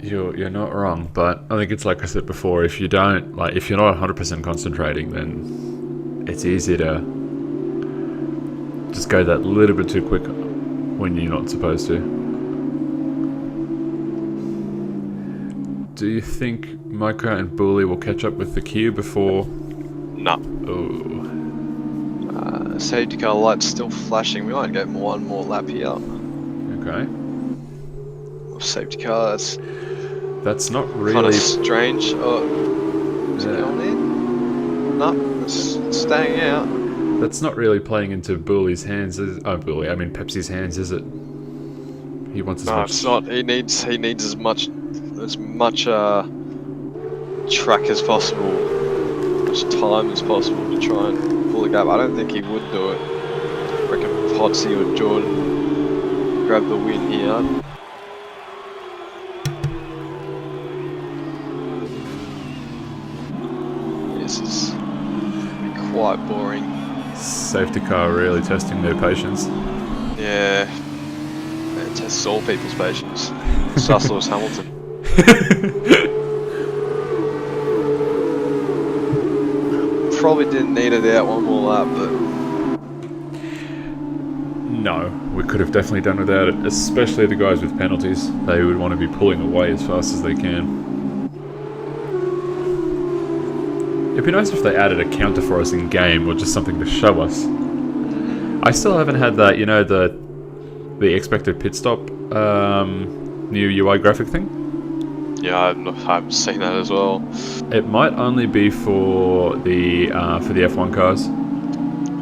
You're not wrong, but I think it's like I said before. If you're not 100% concentrating, then it's easy to just go that little bit too quick when you're not supposed to. Do you think Mocha and Bully will catch up with the queue before? No. Oh. Safety car light's still flashing. We might get one more lap here. Okay. Safety car, That's not really kind of strange. Oh, is it going in? No, it's staying out. That's not really playing into Bully's hands. Pepsi's hands, is it? He wants as No, much. it's not. He needs as much track as possible, as much time as possible to try and pull the gap. I don't think he would do it. I reckon Potsy or Jordan grab the win here. This is quite boring. Safety car really testing their patience. Yeah, it tests all people's patience. Sus Lewis Hamilton. Probably didn't need it out one more lap, but No, we could have definitely done without it, especially the guys with penalties. They would want to be pulling away as fast as they can. It'd be nice if they added a counter for us in game, or just something to show us. I still haven't had that, the expected pit stop new UI graphic thing. yeah, I haven't seen that as well. It might only be for the F1 cars.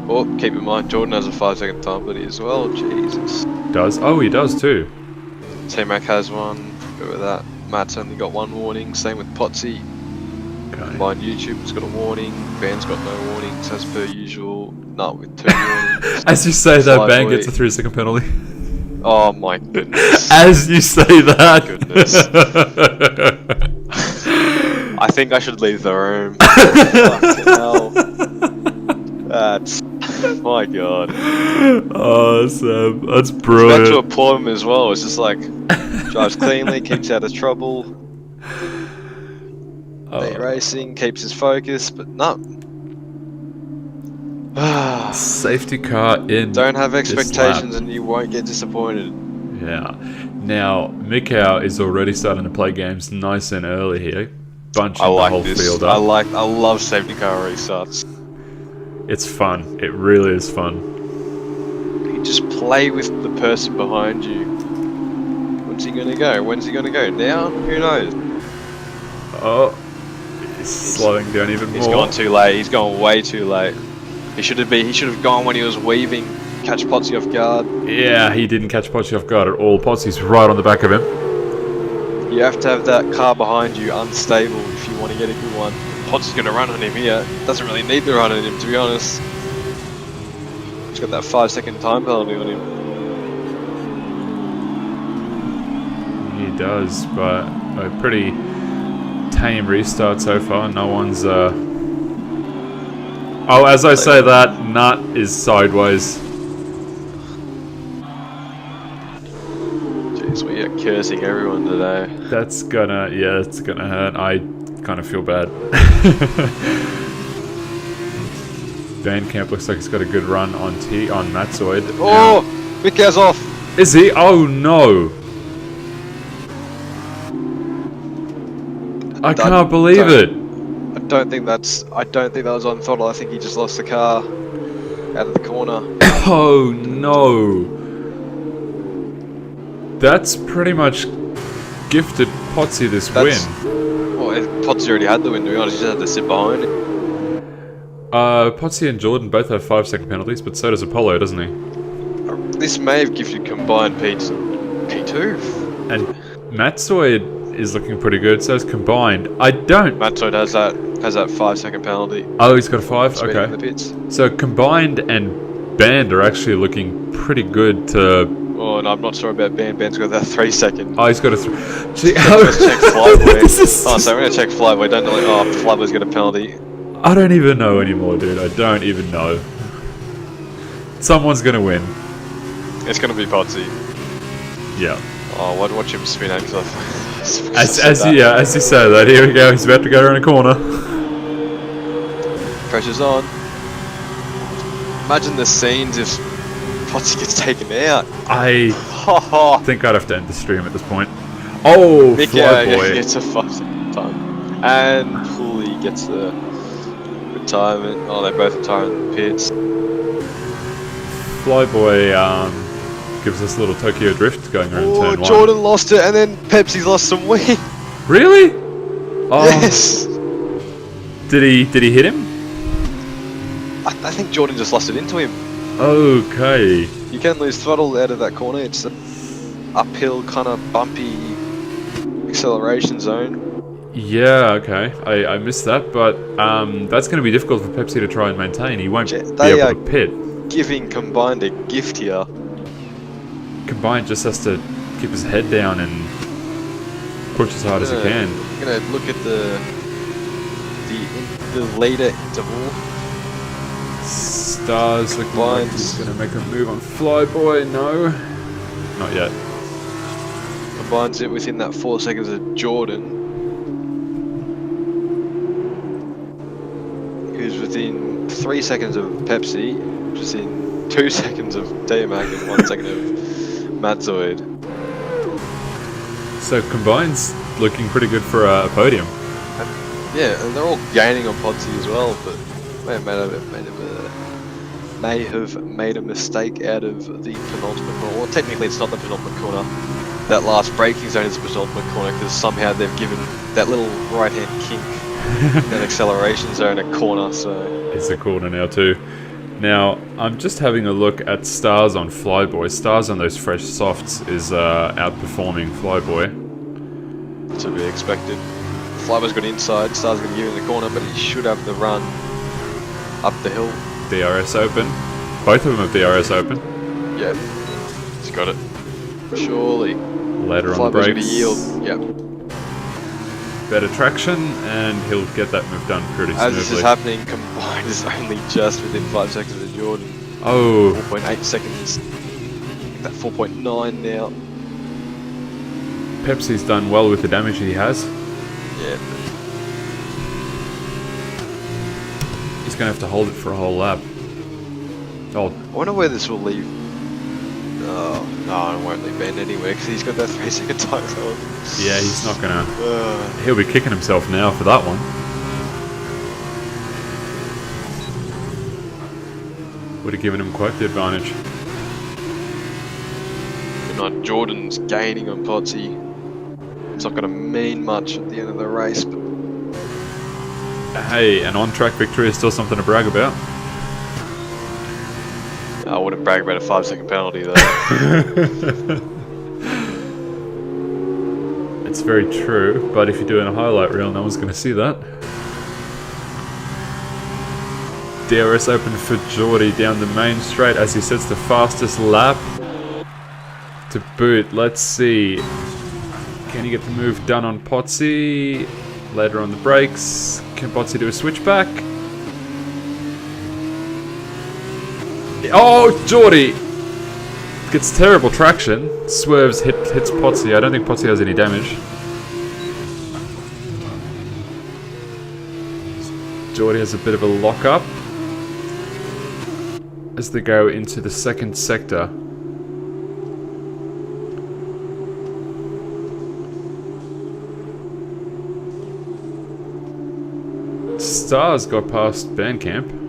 Oh, keep in mind, Jordan has a 5-second time penalty as well. Jesus. Does? Oh, he does too. T-Mac has one. Go with that. Matt's only got one warning. Same with Potsy. Okay. Mine YouTube's got a warning. Van's got no warnings as per usual. Not with 2 warnings. As you say that, Slightly. Bang gets a 3-second penalty. Oh my goodness. As you say that. Goodness. I think I should leave the room. Fucking hell. That's... my god. Oh, Sam, that's I was about to brilliant. applaud him as well. It's just like, drives cleanly, keeps out of trouble. Late racing, keeps his focus, but no. Safety car in. Don't have this expectations lap. and you won't get disappointed. Yeah. Now, Mikau is already starting to play games nice and early here. Bunching I the like whole this. field I up. love safety car restarts. It's fun. It really is fun. You just play with the person behind you. When's he gonna go? When's he gonna go? Now? Who knows? Oh, he's slowing down even more. He's gone too late. He's gone way too late. He should have gone when he was weaving. Catch Potsy off guard. Yeah, he didn't catch Potsy off guard at all. Potsy's right on the back of him. You have to have that car behind you unstable if you want to get a good one. Potsy's gonna run on him here. Doesn't really need to run on him, to be honest. He's got that 5-second time penalty on him. He does, but a pretty tame restart so far. No one's Oh, as I say that, Nut is sideways. Jeez, we are cursing everyone today. That's gonna hurt. I kind of feel bad. Bandcamp looks like he's got a good run on Matzoid. Oh, Mikhail's off. Is he? Oh no! I can't believe it. I don't think that was on throttle. I think he just lost the car out of the corner. Oh no! That's pretty much gifted Potsy this win. Well, Potsy already had the win, to be honest. He just had to sit behind it. Potsy and Jordan both have 5-second penalties, but so does Apollo, doesn't he? This may have gifted combined P2. And Matzoid is looking pretty good, so is combined. Matzoid has that 5-second penalty. Oh, he's got a 5? Speeding Okay. in the pits. So combined and Band are actually looking pretty good to... Oh, no, I'm not sure about Band. Band's got that 3-second. Oh, he's got a... Gee, Let's check Flyboy. This is... Oh, so we're going to check Flyboy. Don't know. Oh, Flyboy's got a penalty. I don't even know anymore, dude. I don't even know. Someone's gonna win. It's going to be Potsy. Yeah. Oh, watch him spin out. As you say that, here we go. He's about to go around a corner. Pressure's on. Imagine the scenes if Potsy gets taken out. I think I'd have to end the stream at this point. Oh, Flyboy. Gets a 5-second time. And Pulley gets the retirement. Oh, they both retire in the pits. Flyboy gives us a little Tokyo Drift going around turn 1. Jordan lost it, and then Pepsi's lost some weight. Really? Oh. Yes. Did he hit him? I think Jordan just lost it into him. Okay. You can lose throttle out of that corner. It's an uphill, kind of bumpy acceleration zone. Yeah, okay. I missed that, but that's going to be difficult for Pepsi to try and maintain. He won't be able to pit. Giving Combined a gift here. Combined just has to keep his head down and push as hard as he can. I'm gonna look at the later interval. Stars looking like he's going to make a move on Flyboy. No, not yet. Combines it within that 4 seconds of Jordan, who's within 3 seconds of Pepsi, within 2 seconds of Dayamag, and 1 second of Matzoid. So Combine's looking pretty good for a podium. Yeah, and they're all gaining on Potsy as well, but may have made a mistake out of the penultimate corner. Well, technically it's not the penultimate corner. That last braking zone is the penultimate corner, because somehow they've given that little right-hand kink, that acceleration zone, a corner, so... It's a corner now too. Now, I'm just having a look at Stars on Flyboy. Stars on those fresh softs is outperforming Flyboy. To be expected. Flyboy's got inside, Stars going to give him the corner, but he should have the run up the hill. DRS open. Both of them have DRS open. Yeah, he's got it. Surely. Later on the Flyboy's going brakes. to yield. Yep. Better traction, and he'll get that move done pretty smoothly. As this is happening, Combined is only just within 5 seconds of Jordan. Oh. 4.8 seconds. That 4.9 now. Pepsi's done well with the damage he has. Yeah. He's going to have to hold it for a whole lap. Oh, I wonder where this will leave. Oh, no, it won't leave Ben anywhere because he's got that 3 second time zone. yeah, he's not going to... He'll be kicking himself now for that one. would have given him quite the advantage. Not Jordan's gaining on Potsy. It's not going to mean much at the end of the race, but Hey, an on-track victory is still something to brag about. I wouldn't brag about a 5-second penalty though. It's very true, but if you're doing a highlight reel, no one's going to see that. DRS open for Geordie down the main straight as he sets the fastest lap. To boot, let's see. Can he get the move done on Potsy? Later on the brakes. Can Potsy do a switchback? Oh, Geordie! Gets terrible traction. Swerves, hits Potsy. I don't think Potsy has any damage. Geordie has a bit of a lock-up as they go into the second sector. Stars got past Bandcamp.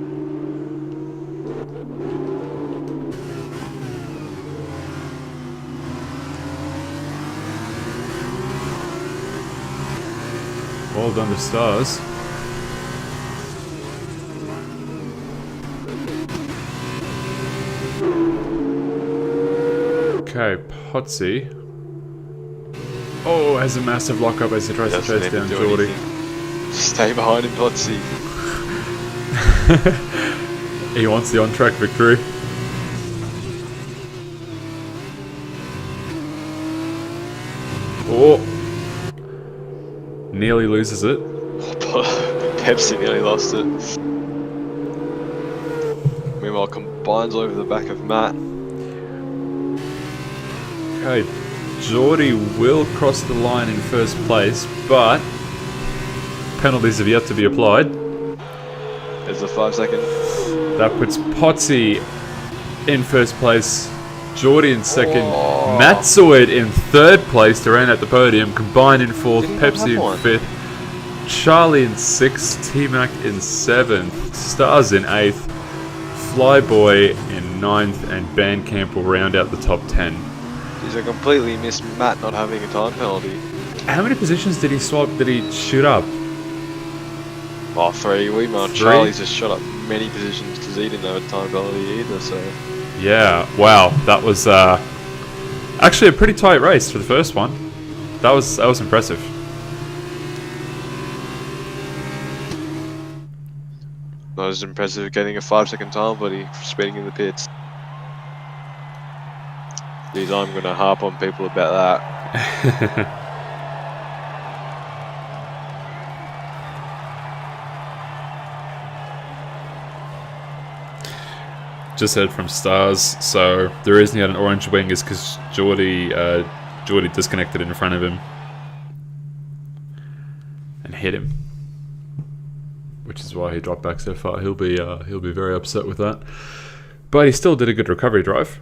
Well done to Stars. Okay, Potsy. Oh, has a massive lockup as he tries to chase down Geordie. Stay behind him, Potsy. He wants the on-track victory. Oh! Nearly loses it. Pepsi nearly lost it. Meanwhile, combines over the back of Matt. Okay, Geordie will cross the line in first place, but penalties have yet to be applied. There's the 5-second. That puts Potsy in first place, Geordie in second, Oh. Matt Seward in third place to round out the podium, combined in fourth, Didn't even Pepsi have in one. fifth, Charlie in sixth, T-Mac in seventh, Stars in eighth, Flyboy in ninth, and Bandcamp will round out the top 10. He's a completely missed Matt not having a time penalty. How many positions did he swap? Did he shoot up? Oh, 3. Meanwhile, 3? Charlie's just shot up many positions because he didn't have a time penalty either, so... Yeah, wow, that was actually a pretty tight race for the first one. That was impressive. Not as impressive getting a 5-second time, but he speeding in the pits. Geez, I'm going to harp on people about that. Just heard from Stars, so the reason he had an orange wing is because Geordie disconnected in front of him and hit him, which is why he dropped back so far. He'll be very upset with that, but he still did a good recovery drive.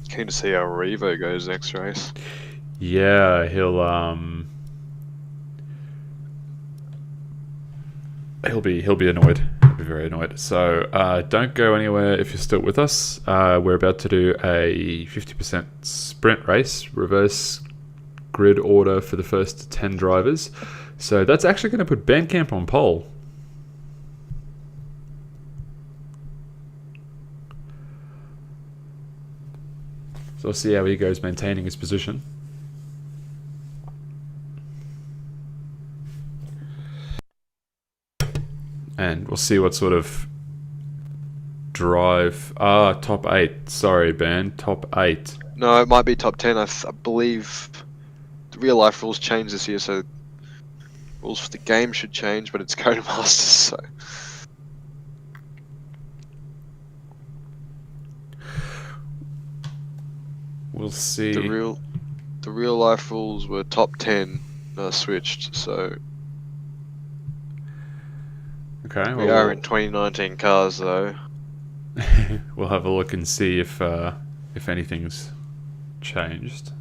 Keen to see how Revo goes next race. Yeah, he'll be annoyed. He'll be very annoyed. So don't go anywhere if you're still with us. We're about to do a 50% sprint race, reverse grid order for the first 10 drivers. So that's actually going to put Bandcamp on pole. So we'll see how he goes maintaining his position. And we'll see what sort of drive... top 8. Sorry, Ben. Top 8. No, it might be top 10. I believe the real life rules changed this year, so rules for the game should change, but it's Codemasters, so... We'll see. The real life rules were top 10 switched, so... Okay, We are in 2019 cars, though. we'll have a look and see if anything's changed.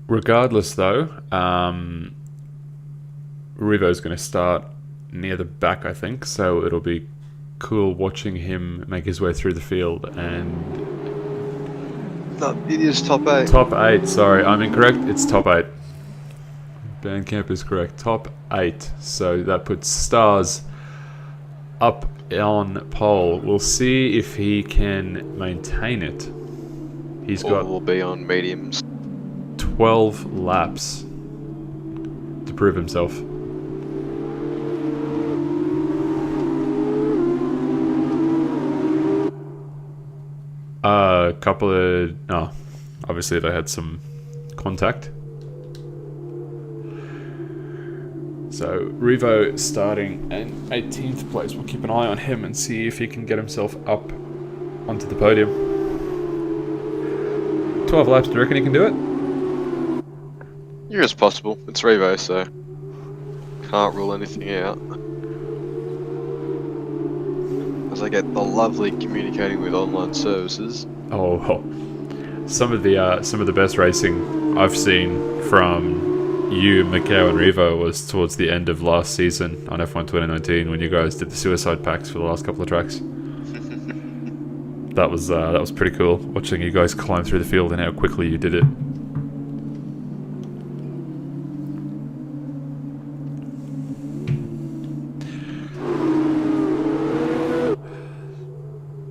Regardless, though, Rivo's going to start near the back, I think, so it'll be cool watching him make his way through the field. And No, it is top 8. top 8, sorry, I'm incorrect. It's top 8. Bandcamp is correct. Top 8. So that puts Stars up on pole. We'll see if he can maintain it. He's got will be on mediums. 12 laps to prove himself. A couple of... Oh, obviously they had some contact. So Revo starting in 18th place. We'll keep an eye on him and see if he can get himself up onto the podium. 12 laps, do you reckon he can do it? Yeah, it's possible. It's Revo, so can't rule anything out. As I get the lovely communicating with online services. Oh, some of the best racing I've seen from you, Macau, and Revo was towards the end of last season on F1 2019 when you guys did the suicide packs for the last couple of tracks. That was pretty cool watching you guys climb through the field and how quickly you did it.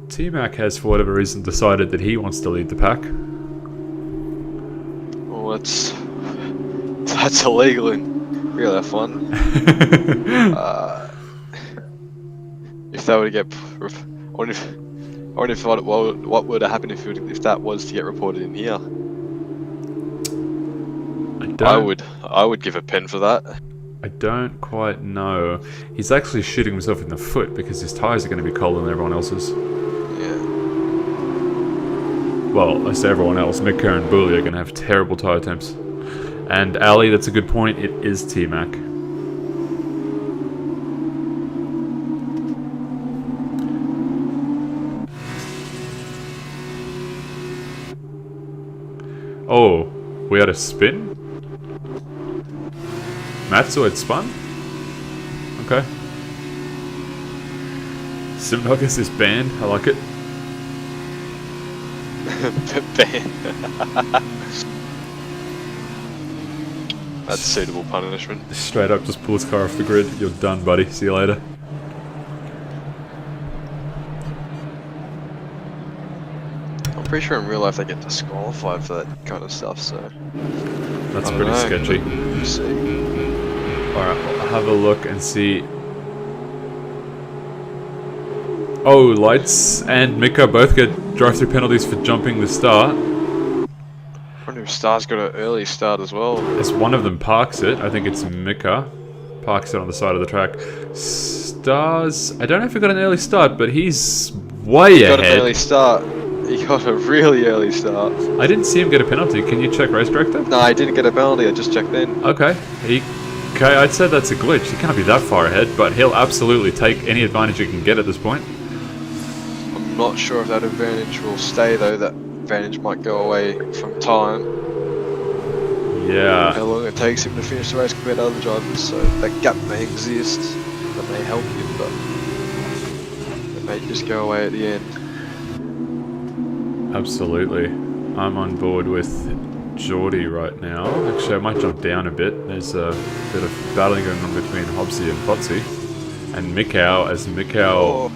T-Mac has, for whatever reason, decided that he wants to lead the pack. Well, that's illegal in real F1. If they were to get, I wonder if what would have happened if that was to get reported in here. I would give a pen for that. I don't quite know. He's actually shooting himself in the foot because his tyres are going to be colder than everyone else's. Well, I say everyone else. Mika and Bully are going to have terrible tyre temps. And Ali, that's a good point. It is T-Mac. Oh, we had a spin? Matsu had spun? Okay. Simnogus is banned. I like it. That's suitable punishment. Straight up, just pull his car off the grid. You're done, buddy. See you later. I'm pretty sure in real life they get disqualified for that kind of stuff, so... That's pretty sketchy. Alright, I'll have a look and see. Oh, Lights and Mika both get drive-through penalties for jumping the start. I wonder if Star's got an early start as well. As one of them parks it, I think it's Mika, parks it on the side of the track. Stars, I don't know if he got an early start, but he's way ahead. He got an early start. He got a really early start. I didn't see him get a penalty. Can you check race director? No, I didn't get a penalty. I just checked in. Okay. Okay, I'd say that's a glitch. He can't be that far ahead, but he'll absolutely take any advantage he can get at this point. I'm not sure if that advantage will stay though. That advantage might go away from time. Yeah. How long it takes him to finish the race compared to other drivers, so that gap may exist. That may help him, but it may just go away at the end. Absolutely. I'm on board with Geordie right now. Actually, I might jump down a bit. There's a bit of battling going on between Hobbsy and Potsy. And Mikau, as Mikau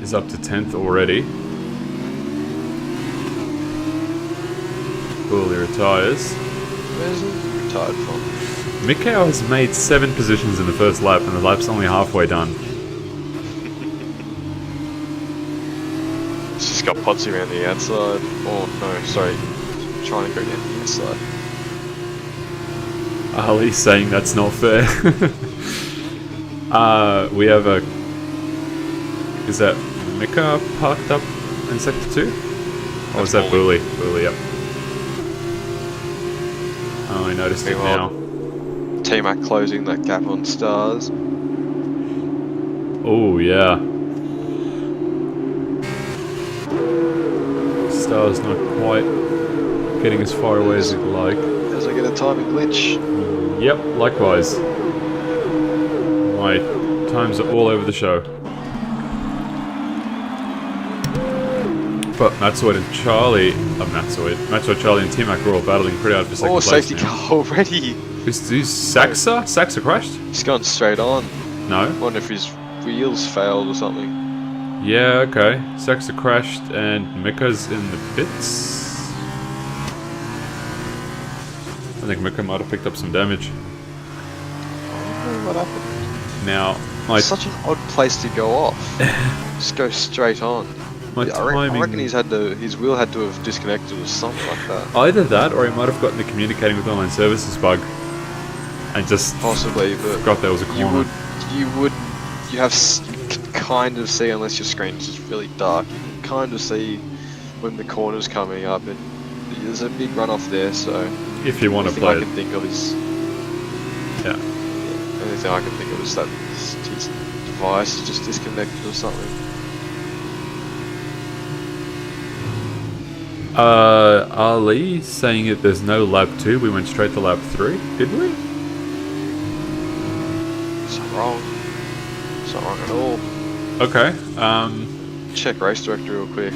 is up to 10th already. Bully retires. Where's he retired from? Mikau has made 7 positions in the first lap, and the lap's only halfway done. He's just got Potsy around the outside. Oh no, sorry. Trying to go down the inside. Ali's saying that's not fair. We have a... Is that Mika parked up in sector 2? Or is that Bully? Bully, yep. Oh, I noticed it now. T-Mac closing that gap on Stars. Oh, yeah. Stars not quite getting as far away as he'd like. There's a a timing glitch. Yep, likewise. My times are all over the show. But Matsoid and Charlie, Matsoid, Charlie and T-Mac are all battling pretty hard for second Oh, place safety now. car already. Who's Saxa? Saxa crashed? He's gone straight on. No? I wonder if his wheels failed or something. Yeah, okay. Saxa crashed and Mika's in the pits. I think Mika might have picked up some damage. I don't know what happened. Now, It's such an odd place to go off. Just go straight on. my I timing... reckon his wheel had to have disconnected or something like that. Either that, or he might have gotten the communicating with online services bug, and just Possibly, but forgot there was a corner. you can kind of see, unless your screen is just really dark, you can kind of see when the corner's coming up, and there's a big runoff there. So If you want to the play only thing I can think of is yeah. the only thing I can think of is that his device is just disconnected or something. Ali saying that there's no lap 2, we went straight to lap 3, did we? It's not wrong. It's not wrong at all. Okay, Check race director real quick.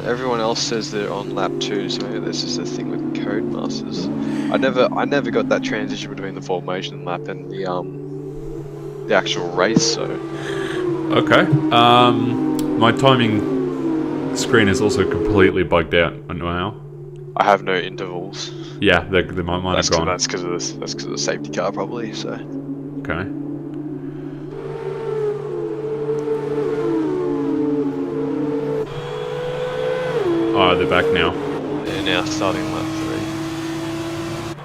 Everyone else says they're on lap 2, so maybe this is the thing with Codemasters. I never got that transition between the formation lap and the actual race. So okay. My timing screen is also completely bugged out now. I have no intervals. Yeah, mine have gone. That's because of the safety car probably. So Okay. Oh, they're back now. they're now starting lap 3.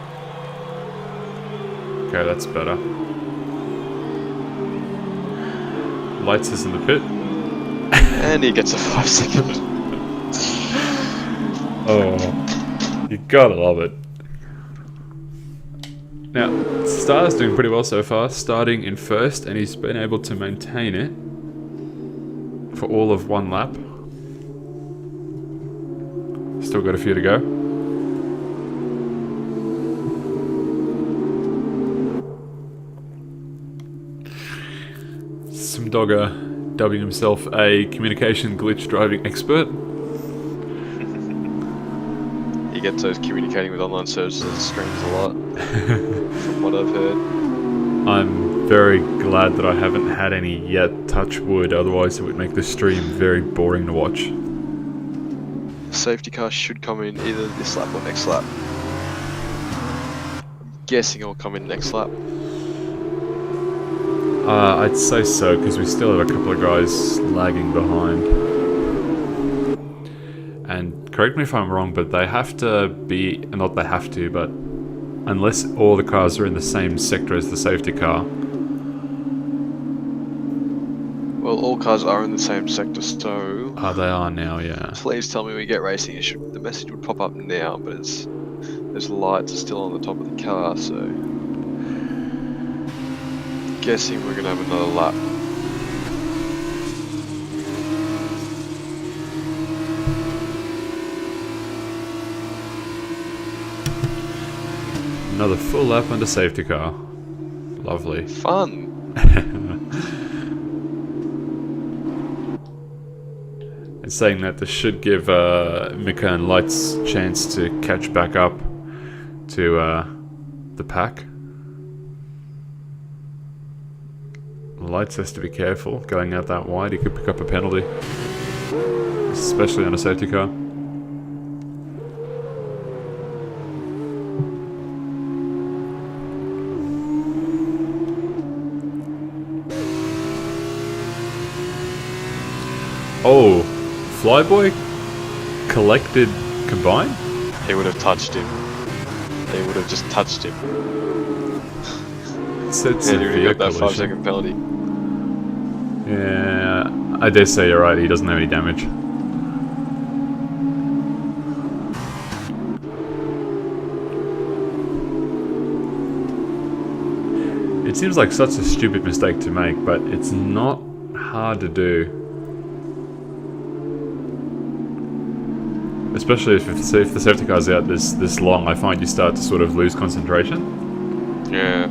Okay, that's better. Lights is in the pit. And he gets a 5-second. Oh, you gotta love it. Now, Star's doing pretty well so far, starting in first, and he's been able to maintain it for all of one lap. Still got a few to go. Some dogger dubbing himself a communication glitch driving expert. He gets those communicating with online services screens a lot, from what I've heard. I'm very glad that I haven't had any yet, touch wood, otherwise it would make the stream very boring to watch. Safety car should come in either this lap or next lap. I'm guessing it'll come in next lap. I'd say so, because we still have a couple of guys lagging behind. And correct me if I'm wrong, but they have to be, not they have to, but unless all the cars are in the same sector as the safety car. Well, all cars are in the same sector, so Oh, they are now, yeah. please tell me we get racing. The message would pop up now, but those lights are still on the top of the car, so guessing we're gonna have another lap. Another full lap under safety car. Lovely. Fun. And saying that this should give Mika and Lights a chance to catch back up to the pack. Lights has to be careful going out that wide. He could pick up a penalty, especially on a safety car. Oh, Flyboy collected combine? He would have touched him. He would have just touched him. Said And he would severe have got that collision. 5-second penalty. Yeah, I dare say you're right. He doesn't have any damage. It seems like such a stupid mistake to make, but it's not hard to do. especially if the safety car's out this long, I find you start to sort of lose concentration. Yeah.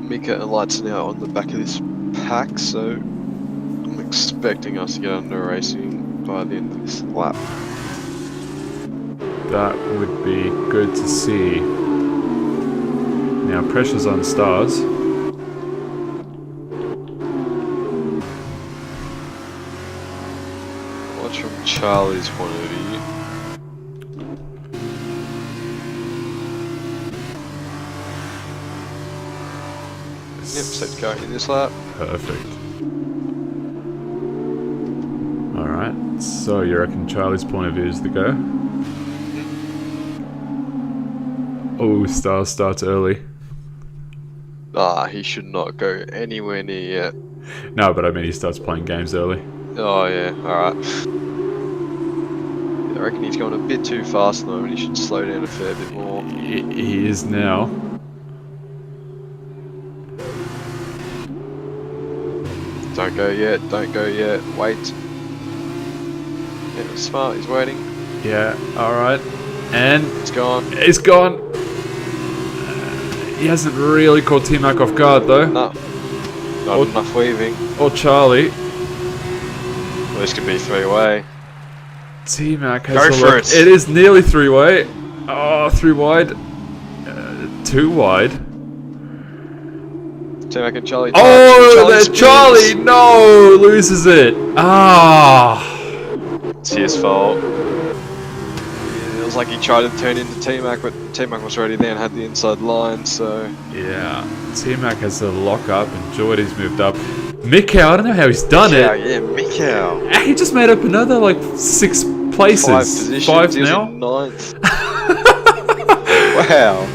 Mika and lights now on the back of this pack, so I'm expecting us to get under racing by the end of this lap. That would be good to see. Now pressure's on Stars. Watch from Charlie's point of view. Yep, set going in this lap. Perfect. Alright, so you reckon Charlie's point of view is the go? Oh, Stars starts early. Ah, he should not go anywhere near yet. No, but I mean he starts playing games early. Oh yeah, alright. I reckon he's going a bit too fast at the moment, he should slow down a fair bit more. He is now. Don't go yet, don't go yet, wait. Yeah, smart, he's waiting. Yeah, alright. And It's gone. it's gone. He hasn't really caught T-Mac off guard though. No. Not enough weaving. Or Charlie. Well, this could be three-way. T-Mac has Go a for look. it. It is nearly three-way. Oh, three wide. Too wide. T-Mac and Charlie. Oh, there's spins. Charlie! No! Loses it. Ah! It's his fault. It was like he tried to turn into T-Mac, but T-Mac was already there and had the inside line, so... Yeah. T-Mac has to lock up and Geordie's moved up. Mikau, I don't know how he's done Yeah, it. yeah, Mikau. He just made up another, like, 6 places. 5 positions. Five He was now? in 9th. Wow.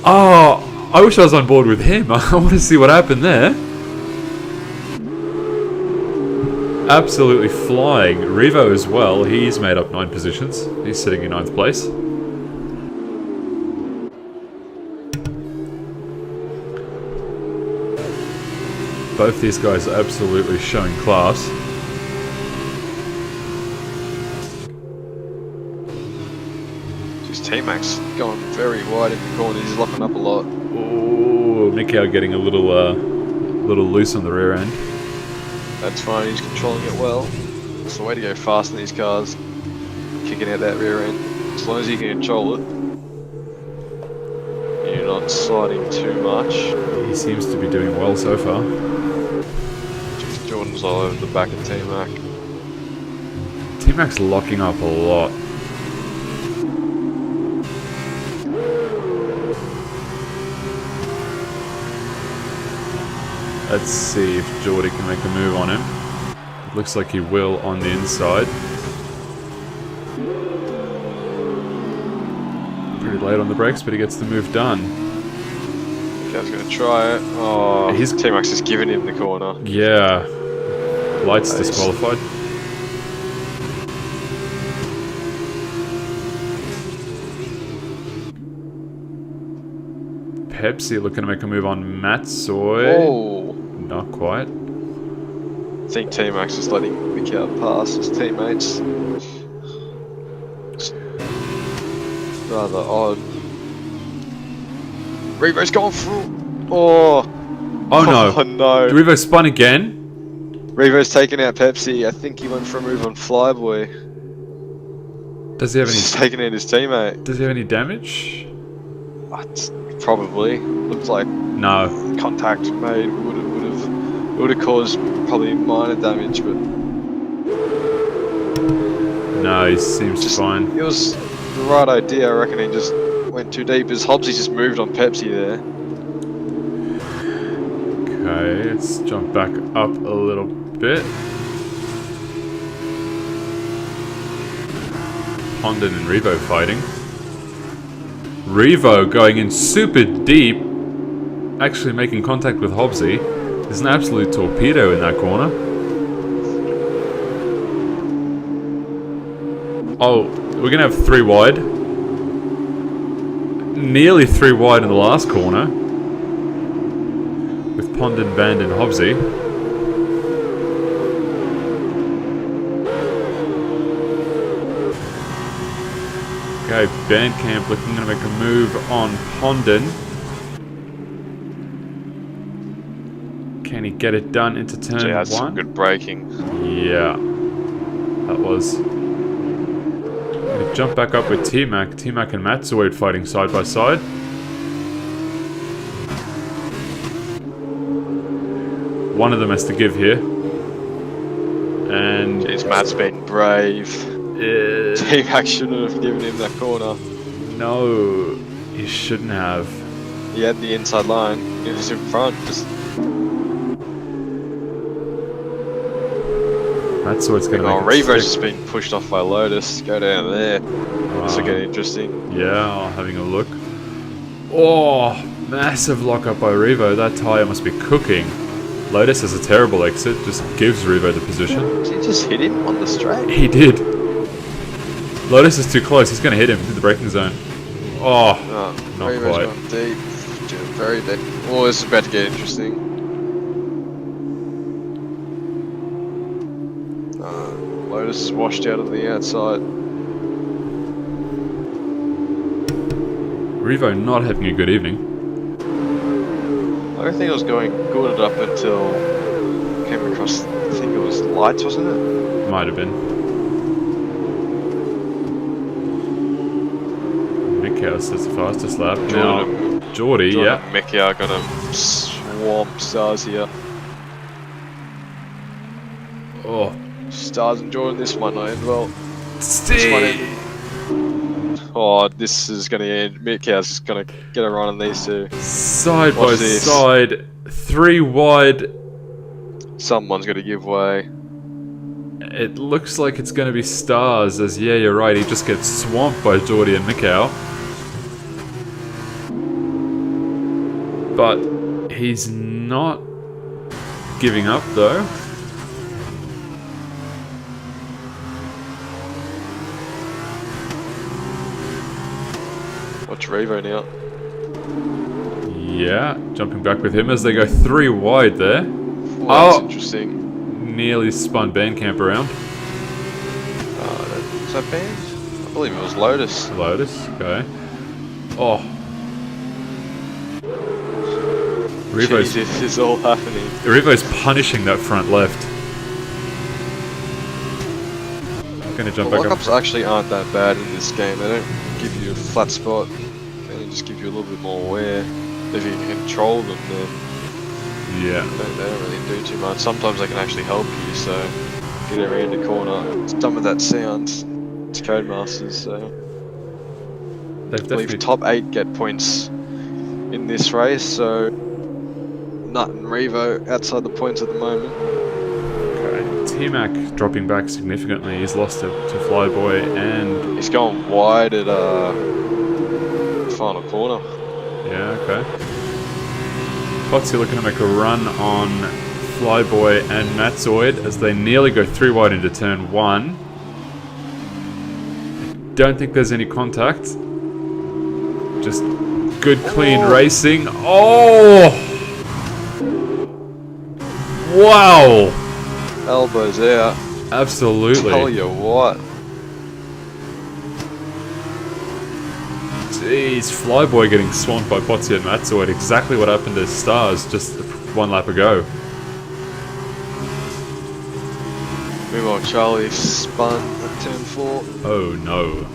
Oh, I wish I was on board with him. I want to see what happened there. Absolutely flying. Revo as well. He's made up 9 positions. He's sitting in 9th place. Both these guys are absolutely showing class. Just T-Mac's going very wide in the corner. He's locking up a lot. Oh, Mikau getting a little loose on the rear end. That's fine. He's controlling it well. It's the way to go fast in these cars. Kicking out that rear end. As long as you can control it. You're not sliding too much. He seems to be doing well so far. Just Jordan's all over the back of T-Mac. T-Mac's locking up a lot. Let's see if Geordie can make a move on him. It looks like he will on the inside. Pretty late on the brakes, but he gets the move done. Guy's gonna try it. Oh, He's- T-Mac's just giving him the corner. Yeah. Lights Nice. disqualified. Pepsi looking to make a move on Matsoy. Oh, Not quite. I think T-Mac's just letting Mikau pass his teammates. It's rather odd. Revo's going through. Oh. Oh no. Oh no. Revo spun again. Revo's taking out Pepsi. I think he went for a move on Flyboy. Does he have He's any? taking out his teammate. Does he have any damage? What? Probably. Looks like No. contact made would have caused probably minor damage, but No, he seems just fine. it was the right idea. I reckon he just went too deep. As Hobbsy just moved on Pepsi there. Okay, let's jump back up a little bit. Condon and Revo fighting. Revo going in super deep, actually making contact with Hobbsy. There's an absolute torpedo in that corner. Oh, we're gonna have 3 wide. Nearly 3 wide in the last corner. Pondon, Band, and Hobbsy. Okay, Bandcamp looking to make a move on Pondon. Can he get it done into turn Gee, that's some one? good braking. Yeah, that was. Gonna jump back up with T-Mac. T-Mac and Matzoid fighting side by side. One of them has to give here. And Jeez, Matt's been brave. T-Mac shouldn't have given him that corner. No, he shouldn't have. He had the inside line. He was in front. Just Matzoid's gonna oh, make it Revo's stick. just been pushed off by Lotus. Go down there. This will get interesting. Yeah, having a look. Oh, massive lockup by Revo. That tyre must be cooking. Lotus has a terrible exit, just gives Revo the position. Did he just hit him on the straight? He did. Lotus is too close. He's going to hit him in the braking zone. Oh, not Revo's quite. gone deep. Very deep. Oh, this is about to get interesting. Lotus is washed out on the outside. Revo not having a good evening. I don't think it was going good up until came across. I think it was lights, wasn't it? Might have been. Mickhouse is the fastest lap. Now, Geordie, yeah. and Mickey are gonna swamp Stars here. Oh, Stars enjoying this one, I end well. Steve! Oh, this is gonna end. Mickhouse is gonna get a run on these two. Side by Watch this. side, 3 wide. Someone's gonna give way. It looks like it's going to be Stars, as yeah, you're right, he just gets swamped by Geordie and Mikau. But he's not giving up though. Watch Revo now. Yeah, jumping back with him as they go 3 wide there. Oh, that's interesting. Nearly spun Bandcamp around. Is that Band? I believe it was Lotus. Lotus, okay. Oh. Revo's, Jeez, this is all happening. Revo's punishing that front left. Gonna jump back up. Lockups actually aren't that bad in this game. They don't give you a flat spot. They just give you a little bit more wear. If you can control them, then Yeah. they don't really do too much. Sometimes they can actually help you, so get around the corner. Some of that sounds. It's Codemasters, so They've I believe definitely top 8 get points in this race, so Nut and Revo outside the points at the moment. Okay. T-Mac dropping back significantly. He's lost to Flyboy and He's going wide at final corner. yeah, okay. Potsy looking to make a run on Flyboy and Matzoid as they nearly go 3 wide into turn 1. Don't think there's any contact. Just good, clean racing. Oh! Wow! Elbows out. Absolutely. Tell you what. Jeez, Flyboy getting swamped by Potsy and Matzoid. Exactly what happened to Stars just 1 lap ago. Meanwhile, Charlie spun at turn 4. Oh no.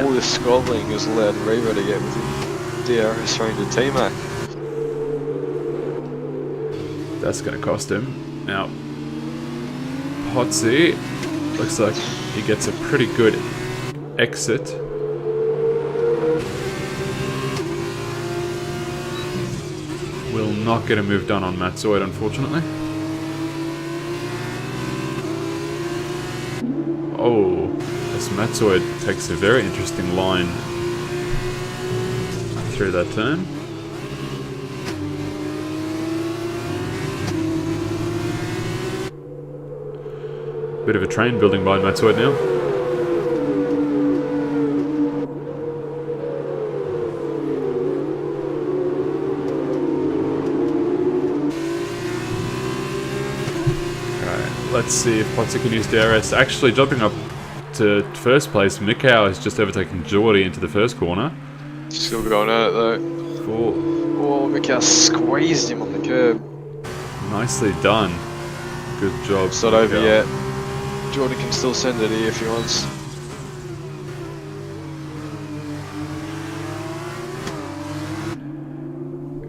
All this squabbling has allowed Revo to get within DRS range of T-Mac. That's going to cost him. Now, Potsy looks like he gets a pretty good exit. Will not get a move done on Matzoid, unfortunately. Oh, as Matzoid takes a very interesting line through that turn. Bit of a train building by Matzoid now. let's see if Potts can use DRS. Actually, jumping up to first place, Mikau has just overtaken Geordie into the first corner. Still going at it though. Oh, Mikau squeezed him on the curb. Nicely done. Good job. It's not over yet. Jordan can still send it here if he wants.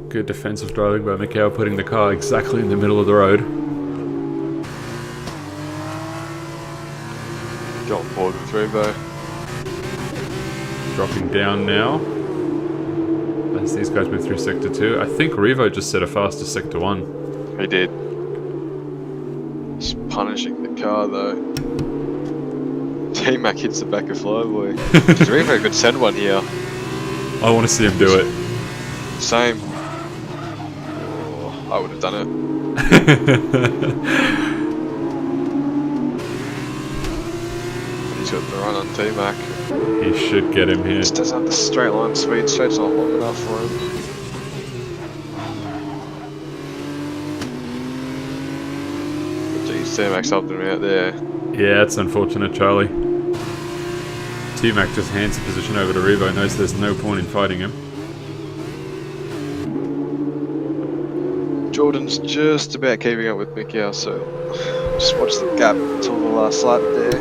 Good defensive driving by Mikau, putting the car exactly in the middle of the road. Go on board with Revo. Dropping down now. As these guys move through Sector 2. I think Revo just set a faster Sector 1. He did. He's punishing the car though. T-Mac hits the back of Flyboy. Revo could send one here. I want to see him do it. Same. Oh, I would have done it. He's got the run on T-Mac. He should get him here. Just doesn't have the straight line speed. Straight's not long enough for him. Geez, T-Mac's helping me out there. Yeah, it's unfortunate, Charlie. T-Mac just hands the position over to Revo, knows there's no point in fighting him. Jordan's just about keeping up with Mikau, so just watch the gap until the last lap there.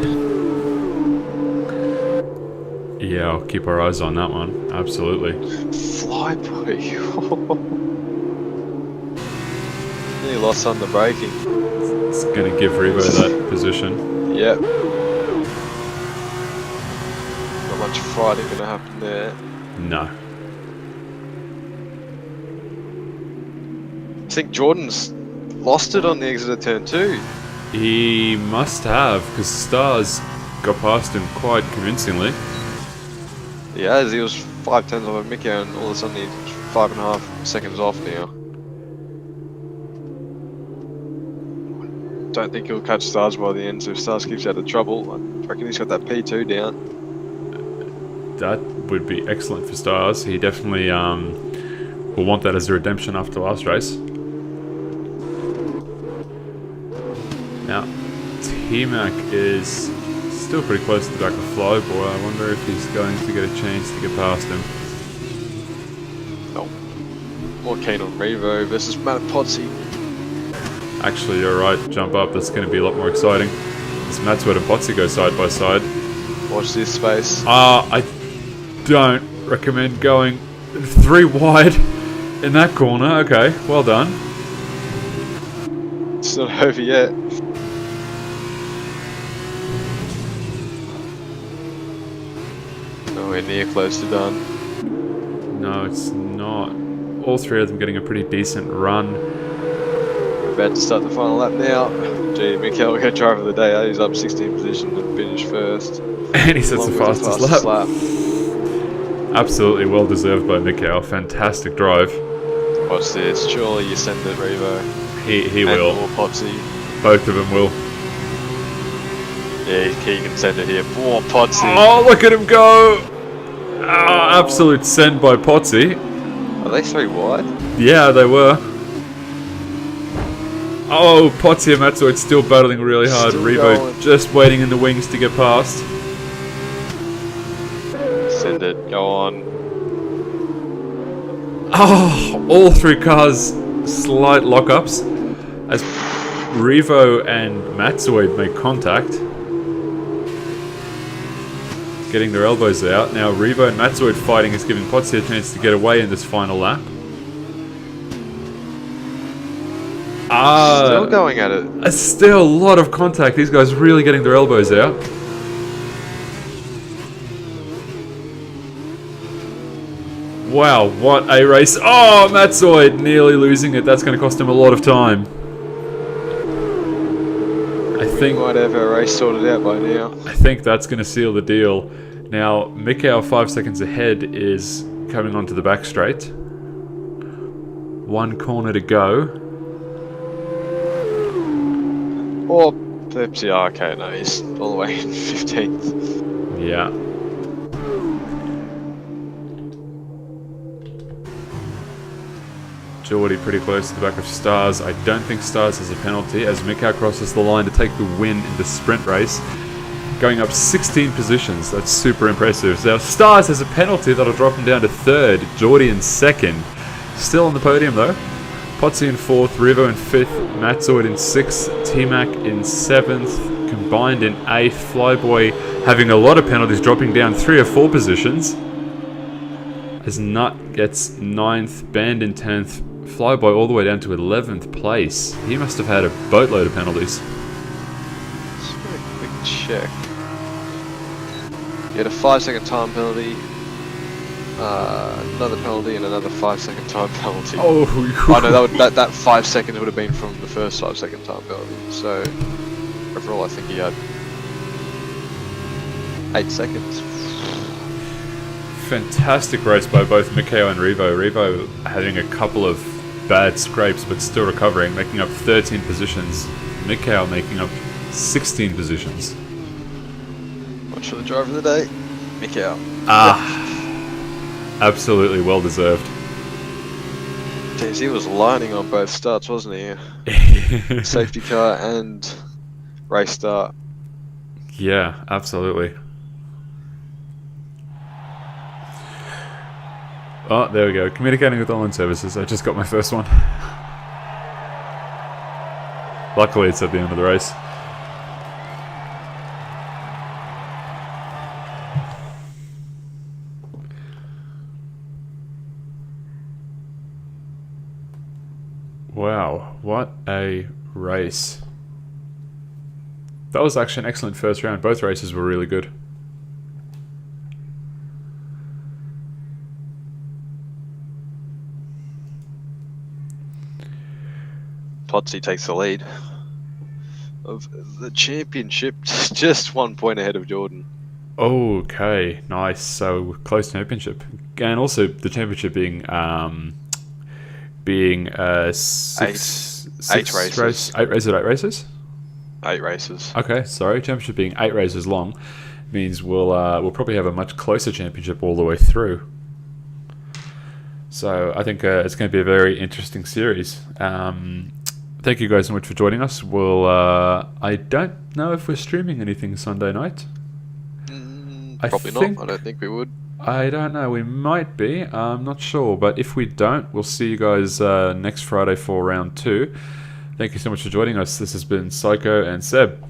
Yeah, I'll keep our eyes on that one. Absolutely. Flyboy. He lost on the braking. It's going to give Revo that position. Yep. Not much fighting going to happen there. No. I think Jordan's lost it on the exit of turn 2. He must have, because Stars got past him quite convincingly. Yeah, as he was 5 tenths off of Mikau, and all of a sudden he's 5.5 seconds off now. Don't think he'll catch Stars by the end, so if Stars keeps out of trouble, I reckon he's got that P2 down. That would be excellent for Stars. He definitely will want that as a redemption after last race. Now, T-Mac is still pretty close to the back of Flyboy. I wonder if he's going to get a chance to get past him. No. More keen on Revo versus Matt Potsy. Actually, you're right. Jump up. That's going to be a lot more exciting. As Matsword and Potsy go side by side. Watch this space. I don't recommend going 3 wide in that corner. Okay, well done. It's not over yet. Nowhere near close to done. No, it's not. All 3 of them getting a pretty decent run. We're about to start the final lap now. Gee, Mikau, we got driver of the day. He's up 16 position and finished first. And he sets the Along with fastest lap. Absolutely well deserved by Mikau. Fantastic drive. Watch this. Surely you send it, Revo. He And will. Or Potsy. Both of them will. Yeah, he can send it here. Poor Potsy. Oh, look at him go! Oh, absolute send by Potsy. Are they 3 wide? Yeah, they were. Oh, Potsy and Matsuo still battling really hard. Still Revo going. just waiting in the wings to get past. Send it. Go on. Oh, all 3 cars slight lockups as Revo and Matsuo make contact. Getting their elbows out. Now Revo and Matsuo fighting is giving Potsy a chance to get away in this final lap. Still going at it. Still a lot of contact. These guys really getting their elbows out. Wow, what a race. Oh, Matsuo nearly losing it. That's going to cost him a lot of time. I think Might have a race sorted out by now. I think that's going to seal the deal. Now, Mikau 5 seconds ahead is coming onto the back straight. 1 corner to go. Or Pepsi, okay, no, he's all the way in 15th. Yeah. Geordie pretty close to the back of Stars. I don't think Stars has a penalty as Mikau crosses the line to take the win in the sprint race, going up 16 positions. That's super impressive. Now Stars has a penalty that'll drop him down to third, Geordie in second. Still on the podium though. Potsy in fourth, Rivo in fifth, Matzoid in sixth, T-Mac in seventh, combined in eighth, Flyboy having a lot of penalties, dropping down 3 or 4 positions. As Nut gets 9th, Band in 10th, Flyboy all the way down to 11th place. He must have had a boatload of penalties. Let's make a quick check. You had a 5-second time penalty, another penalty, and another 5-second time penalty. Oh, no, that 5 seconds would have been from the first 5-second time penalty. So overall, I think he had 8 seconds. Fantastic race by both Mikao and Revo. Revo having a couple of bad scrapes but still recovering, making up 13 positions. Mikao making up 16 positions. Much for the driver of the day, Mikao. Absolutely well deserved. Jeez, he was lining on both starts, wasn't he? Safety car and race start. Yeah, absolutely. Oh, there we go. Communicating with online services. I just got my first one. Luckily, it's at the end of the race. Wow, what a race. That was actually an excellent first round. Both races were really good. Potsy takes the lead of the championship, just 1 point ahead of Jordan. Okay, nice. So close to championship, and also the championship being Eight races. 8 races. 8 races. Okay, sorry. Championship being 8 races long means we'll probably have a much closer championship all the way through. So I think it's going to be a very interesting series. Thank you guys so much for joining us. We'll I don't know if we're streaming anything Sunday night. Probably not. I don't think we would. I don't know. We might be. I'm not sure. But if we don't, we'll see you guys next Friday for round 2. Thank you so much for joining us. This has been Psycho and Seb.